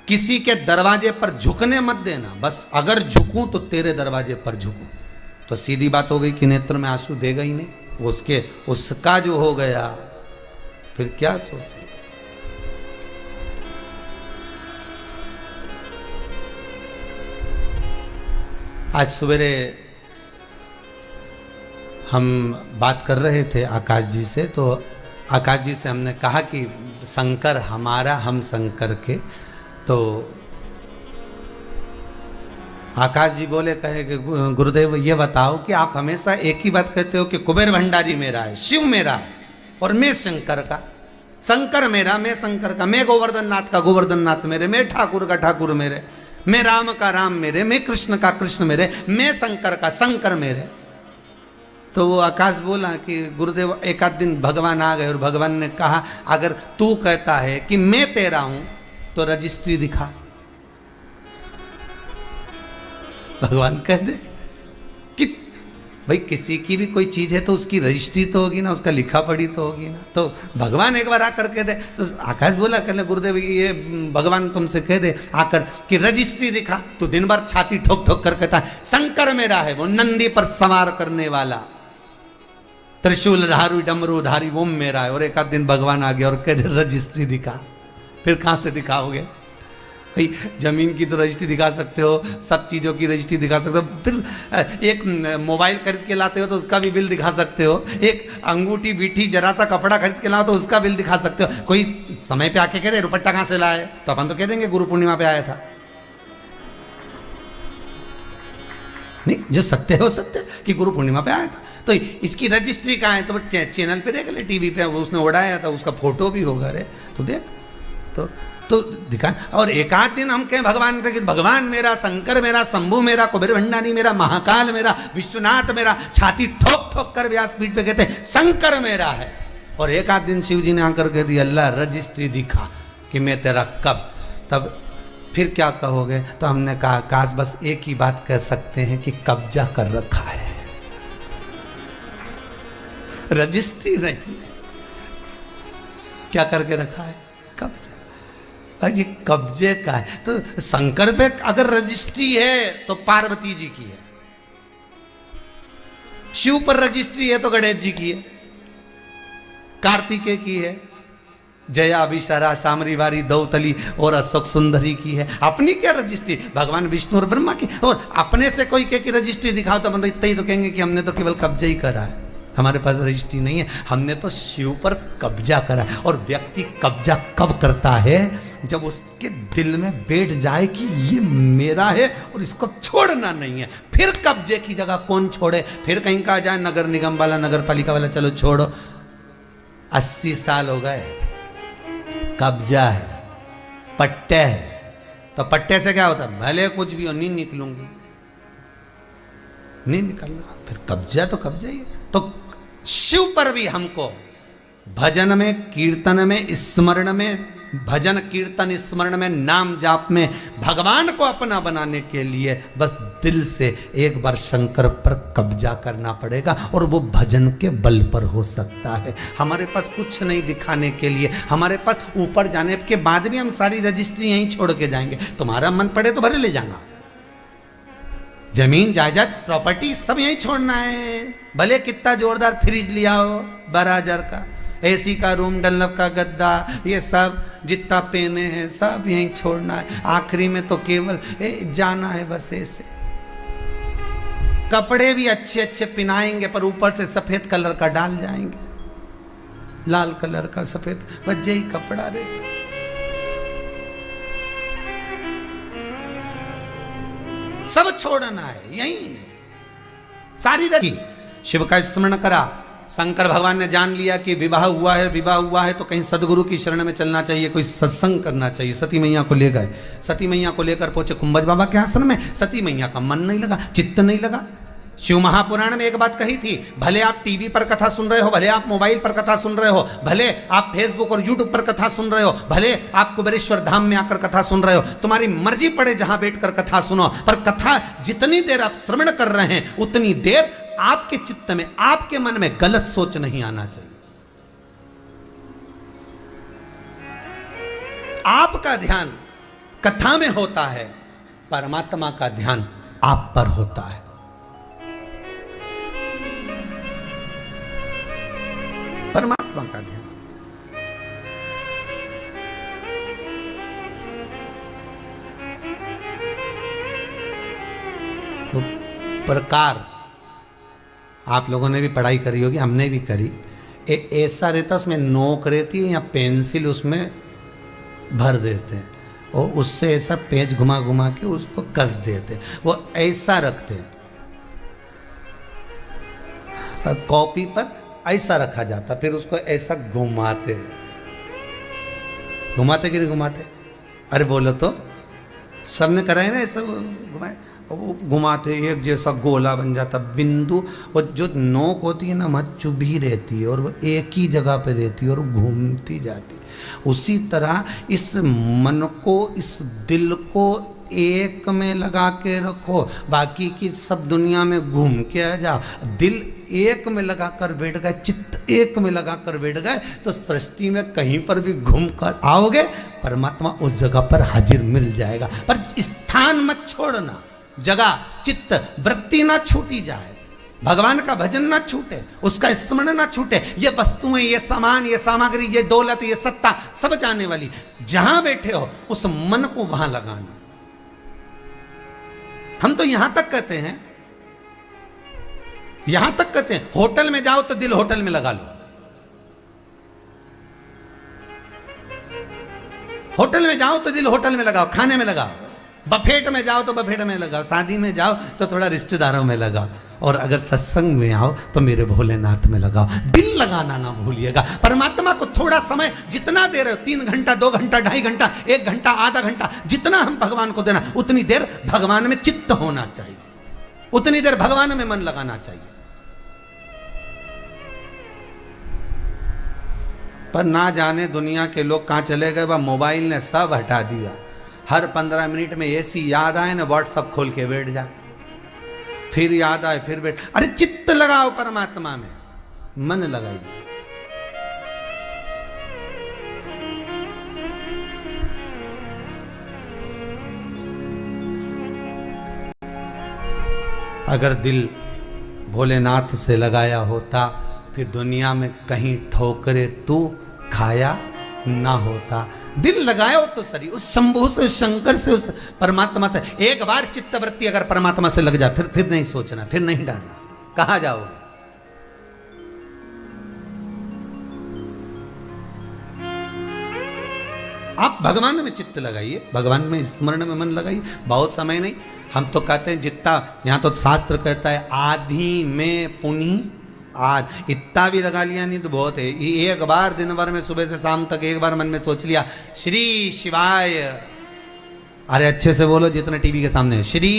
किसी के दरवाजे पर झुकने मत देना। बस अगर झुकूं तो तेरे दरवाजे पर झुकूं, तो सीधी बात हो गई कि नेत्र में आंसू देगा ही नहीं। उसके उसका जो हो गया फिर क्या सोचे। आज सवेरे हम बात कर रहे थे आकाश जी से, तो आकाश जी से हमने कहा कि शंकर हमारा, हम शंकर के। तो आकाश जी बोले, कहे कि गुरुदेव ये बताओ कि आप हमेशा एक ही बात कहते हो कि कुबेर भंडारी मेरा है, शिव मेरा है और मैं शंकर का, शंकर मेरा, मैं शंकर का, मैं गोवर्धन नाथ का, गोवर्धन नाथ मेरे, मैं ठाकुर का, ठाकुर मेरे। मैं राम का राम मेरे, मैं कृष्ण का कृष्ण मेरे, मैं शंकर का शंकर मेरे। तो वो आकाश बोला कि गुरुदेव एक आध दिन भगवान आ गए और भगवान ने कहा अगर तू कहता है कि मैं तेरा हूं तो रजिस्ट्री दिखा। भगवान कह दे कि भाई किसी की भी कोई चीज है तो उसकी रजिस्ट्री तो होगी ना, उसका लिखा पढ़ी तो होगी ना। तो भगवान एक बार आकर कह दे। तो आकाश बोला कहने गुरुदेव ये भगवान तुमसे कह दे आकर कि रजिस्ट्री दिखा। तो दिन भर छाती ठोक ठोक कर कहता है शंकर मेरा है, वो नंदी पर सवार करने वाला त्रिशूल धारू डमरू धारी वो मेरा है। और एक आध दिन भगवान आ गया और कह दे रजिस्ट्री दिखा। फिर कहां से दिखाओगे भाई? जमीन की तो रजिस्ट्री दिखा सकते हो, सब चीज़ों की रजिस्ट्री दिखा सकते हो, फिर एक मोबाइल खरीद के लाते हो तो उसका भी बिल दिखा सकते हो, एक अंगूठी बीठी जरा सा कपड़ा खरीद के लाओ तो उसका बिल दिखा सकते हो। कोई समय पे आके कह दे रुपट्टा कहाँ से लाए तो अपन तो कह देंगे गुरु पूर्णिमा पे आया था। नहीं, जो सत्य है वो सत्य कि गुरु पूर्णिमा पे आया था। तो इसकी रजिस्ट्री कहाँ है? तो चैनल पे देख ले, टीवी पे उसने उड़ाया था, उसका फोटो भी होगा रे, तो देख तो दिखा। और एक आध दिन हम कहें भगवान से कि भगवान मेरा, शंकर मेरा, शंभू मेरा, कुबेर भंडारी मेरा, महाकाल मेरा, विश्वनाथ मेरा, छाती ठोक ठोक कर व्यासपीठ पे कहते हैं शंकर मेरा है। और एक आध दिन शिव जी ने आकर कह दिया अल्लाह रजिस्ट्री दिखा कि मैं तेरा कब, तब फिर क्या कहोगे? तो हमने कहा काश बस एक ही बात कह सकते हैं कि कब्जा कर रखा है, रजिस्ट्री नहीं। क्या करके रखा है? कब्जा। ये कब्जे का है। तो शंकर पे अगर रजिस्ट्री है तो पार्वती जी की है, शिव पर रजिस्ट्री है तो गणेश जी की है, कार्तिकेय की है, जया अभिषरा सामरी वारी दौतली और अशोक सुंदरी की है। अपनी क्या रजिस्ट्री? भगवान विष्णु और ब्रह्मा की। और अपने से कोई की रजिस्ट्री दिखाओ तो मतलब इतना ही तो कहेंगे कि हमने तो केवल कब्जा ही करा है, हमारे पास रजिस्ट्री नहीं है, हमने तो शिव पर कब्जा करा। और व्यक्ति कब्जा कब करता है? जब उसके दिल में बैठ जाए कि ये मेरा है और इसको छोड़ना नहीं है। फिर कब्जे की जगह कौन छोड़े? फिर कहीं कहा जाए नगर निगम वाला, नगर पालिका वाला चलो छोड़ो। 80 साल हो गए, कब्जा है, पट्टे है, तो पट्टे से क्या होता है? भले कुछ भी हो नहीं निकलूंगी, नहीं निकलना। फिर कब्जा तो कब्जा ही है। तो शिव पर भी हमको भजन में, कीर्तन में, स्मरण में, भजन कीर्तन स्मरण में, नाम जाप में भगवान को अपना बनाने के लिए बस दिल से एक बार शंकर पर कब्जा करना पड़ेगा। और वो भजन के बल पर हो सकता है। हमारे पास कुछ नहीं दिखाने के लिए, हमारे पास ऊपर जाने के बाद भी हम सारी रजिस्ट्री यहीं छोड़ के जाएंगे। तुम्हारा मन पड़े तो भले ले जाना, जमीन जायदाद प्रॉपर्टी सब यहीं छोड़ना है। भले कितना जोरदार फ्रिज लिया हो 12,000 का, एसी का रूम, डनलप का गद्दा, ये सब जितना पहने हैं सब यहीं छोड़ना है। आखिरी में तो केवल जाना है बस ऐसे। कपड़े भी अच्छे अच्छे पहनाएंगे पर ऊपर से सफेद कलर का डाल जाएंगे, लाल कलर का सफेद, बस यही कपड़ा रहे। सब छोड़ना है यही। सारी रखी शिव का स्मरण करा, शंकर भगवान ने जान लिया कि विवाह हुआ है तो कहीं सदगुरु की शरण में चलना चाहिए, कोई सत्संग करना चाहिए। सती मैया को ले गए, सती मैया को लेकर पहुंचे कुंभज बाबा के आश्रम में। सती मैया का मन नहीं लगा, चित्त नहीं लगा। शिव महापुराण में एक बात कही थी, भले आप टीवी पर कथा सुन रहे हो, भले आप मोबाइल पर कथा सुन रहे हो, भले आप फेसबुक और यूट्यूब पर कथा सुन रहे हो, भले आप कुबेरेश्वर धाम में आकर कथा सुन रहे हो, तुम्हारी मर्जी पड़े जहां बैठकर कथा सुनो, पर कथा जितनी देर आप श्रवण कर रहे हैं उतनी देर आपके चित्त में, आपके मन में गलत सोच नहीं आना चाहिए। आपका ध्यान कथा में होता है, परमात्मा का ध्यान आप पर होता है। परमात्मा का ध्यान। तो प्रकार आप लोगों ने भी पढ़ाई करी होगी, हमने भी करी। ऐसा रहता उसमें नोक रहती है या पेंसिल उसमें भर देते हैं और उससे ऐसा पेज घुमा घुमा के उसको कस देते हैं, वो ऐसा रखते हैं। कॉपी पर ऐसा रखा जाता, फिर उसको ऐसा घुमाते कि नहीं घुमाते? अरे बोलो तो सर ने कराए ना ऐसा घुमाए, वो घुमाते एक जैसा गोला बन जाता बिंदु, वो जो नोक होती है ना मत चुभी रहती है और वो एक ही जगह पे रहती है और घूमती जाती। उसी तरह इस मन को, इस दिल को एक में लगा के रखो, बाकी की सब दुनिया में घूम के आ जाओ। दिल एक में लगा कर बैठ गए, चित्त एक में लगा कर बैठ गए तो सृष्टि में कहीं पर भी घूम कर आओगे, परमात्मा उस जगह पर हाजिर मिल जाएगा। पर स्थान मत छोड़ना, जगह चित्त वृत्ति ना छूटी जाए, भगवान का भजन ना छूटे, उसका स्मरण ना छूटे। ये वस्तुएं, ये सामान, ये सामग्री, ये दौलत, ये सत्ता सब जाने वाली, जहां बैठे हो उस मन को वहां लगाना। हम तो यहां तक कहते हैं, यहां तक कहते हैं होटल में जाओ तो दिल होटल में लगा लो, होटल में जाओ तो दिल होटल में लगाओ, खाने में लगाओ, बफेट में जाओ तो बफेट में लगाओ, शादी में जाओ तो थोड़ा रिश्तेदारों में लगाओ, और अगर सत्संग में आओ तो मेरे भोलेनाथ में लगाओ। दिल लगाना ना भूलिएगा। परमात्मा को थोड़ा समय जितना दे रहे हो, 3 घंटा, 2 घंटा, 2.5 घंटा, 1 घंटा, आधा घंटा, जितना हम भगवान को देना, उतनी देर भगवान में चित्त होना चाहिए, उतनी देर भगवान में मन लगाना चाहिए। पर ना जाने दुनिया के लोग कहां चले गए, वह मोबाइल ने सब हटा दिया। हर 15 मिनट में ऐसी याद आए ना, व्हाट्सअप खोल के बैठ जाए, फिर याद आए फिर बैठ। अरे चित्त लगाओ परमात्मा में, मन लगाइए। अगर दिल भोलेनाथ से लगाया होता, फिर दुनिया में कहीं ठोकरे तू खाया ना होता। दिल लगाओ तो सही, उस शंभु से, उस शंकर से, उस परमात्मा से। एक बार चित्तवृत्ति अगर परमात्मा से लग जाए, फिर नहीं सोचना, फिर नहीं डालना, कहां जाओगे। आप भगवान में चित्त लगाइए, भगवान में स्मरण में मन लगाइए। बहुत समय नहीं, हम तो कहते हैं जितना, यहां तो शास्त्र कहता है आधी में पुनि आज, इतना भी लगा लिया नहीं तो बहुत है। एक बार दिन भर में सुबह से शाम तक एक बार मन में सोच लिया श्री शिवाय, अरे अच्छे से बोलो जितना टीवी के सामने है, श्री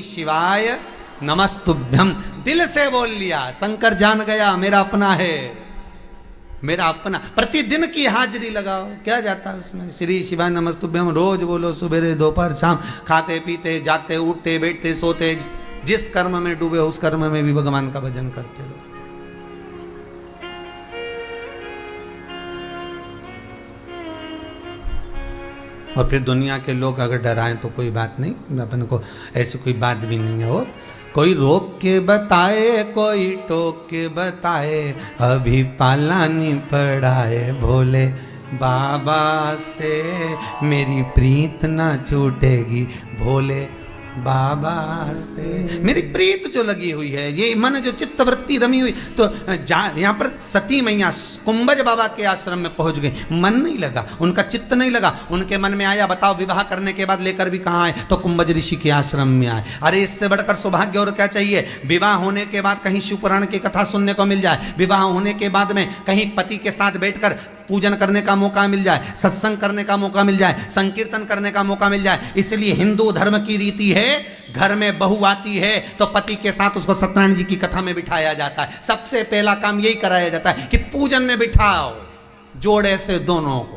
शिवाय नमस्तुभ्यम, दिल से बोल लिया। शंकर जान गया मेरा अपना है, मेरा अपना। प्रतिदिन की हाजिरी लगाओ, क्या जाता है उसमें। श्री शिवाय नमस्तुभ्यम रोज बोलो, सुबह दोपहर शाम, खाते पीते जागते उठते बैठते सोते, जिस कर्म में डूबे उस कर्म में भी भगवान का भजन करते रहो। और फिर दुनिया के लोग अगर डराएं तो कोई बात नहीं, अपन को ऐसी कोई बात भी नहीं है। वो कोई रोक के बताए, कोई टोक के बताए, अभी पाला नहीं पड़ाए, भोले बाबा से मेरी प्रीत ना छूटेगी, भोले बाबा से मेरी प्रीत जो लगी हुई है, ये मन जो चित्तवृत्ति रमी हुई। तो यहाँ पर सती मैया कुंभज बाबा के आश्रम में पहुंच गई, मन नहीं लगा, उनका चित्त नहीं लगा। उनके मन में आया बताओ विवाह करने के बाद लेकर भी कहाँ आए, तो कुंभज ऋषि के आश्रम में आए। अरे इससे बढ़कर सौभाग्य और क्या चाहिए। विवाह होने के बाद कहीं शिव पुराण की कथा सुनने को मिल जाए, विवाह होने के बाद में कहीं पति के साथ बैठकर पूजन करने का मौका मिल जाए, सत्संग करने का मौका मिल जाए, संकीर्तन करने का मौका मिल जाए। इसलिए हिंदू धर्म की रीति है, घर में बहू आती है तो पति के साथ उसको सत्यनारायण जी की कथा में बिठाया जाता है। सबसे पहला काम यही कराया जाता है कि पूजन में बिठाओ जोड़े से दोनों को।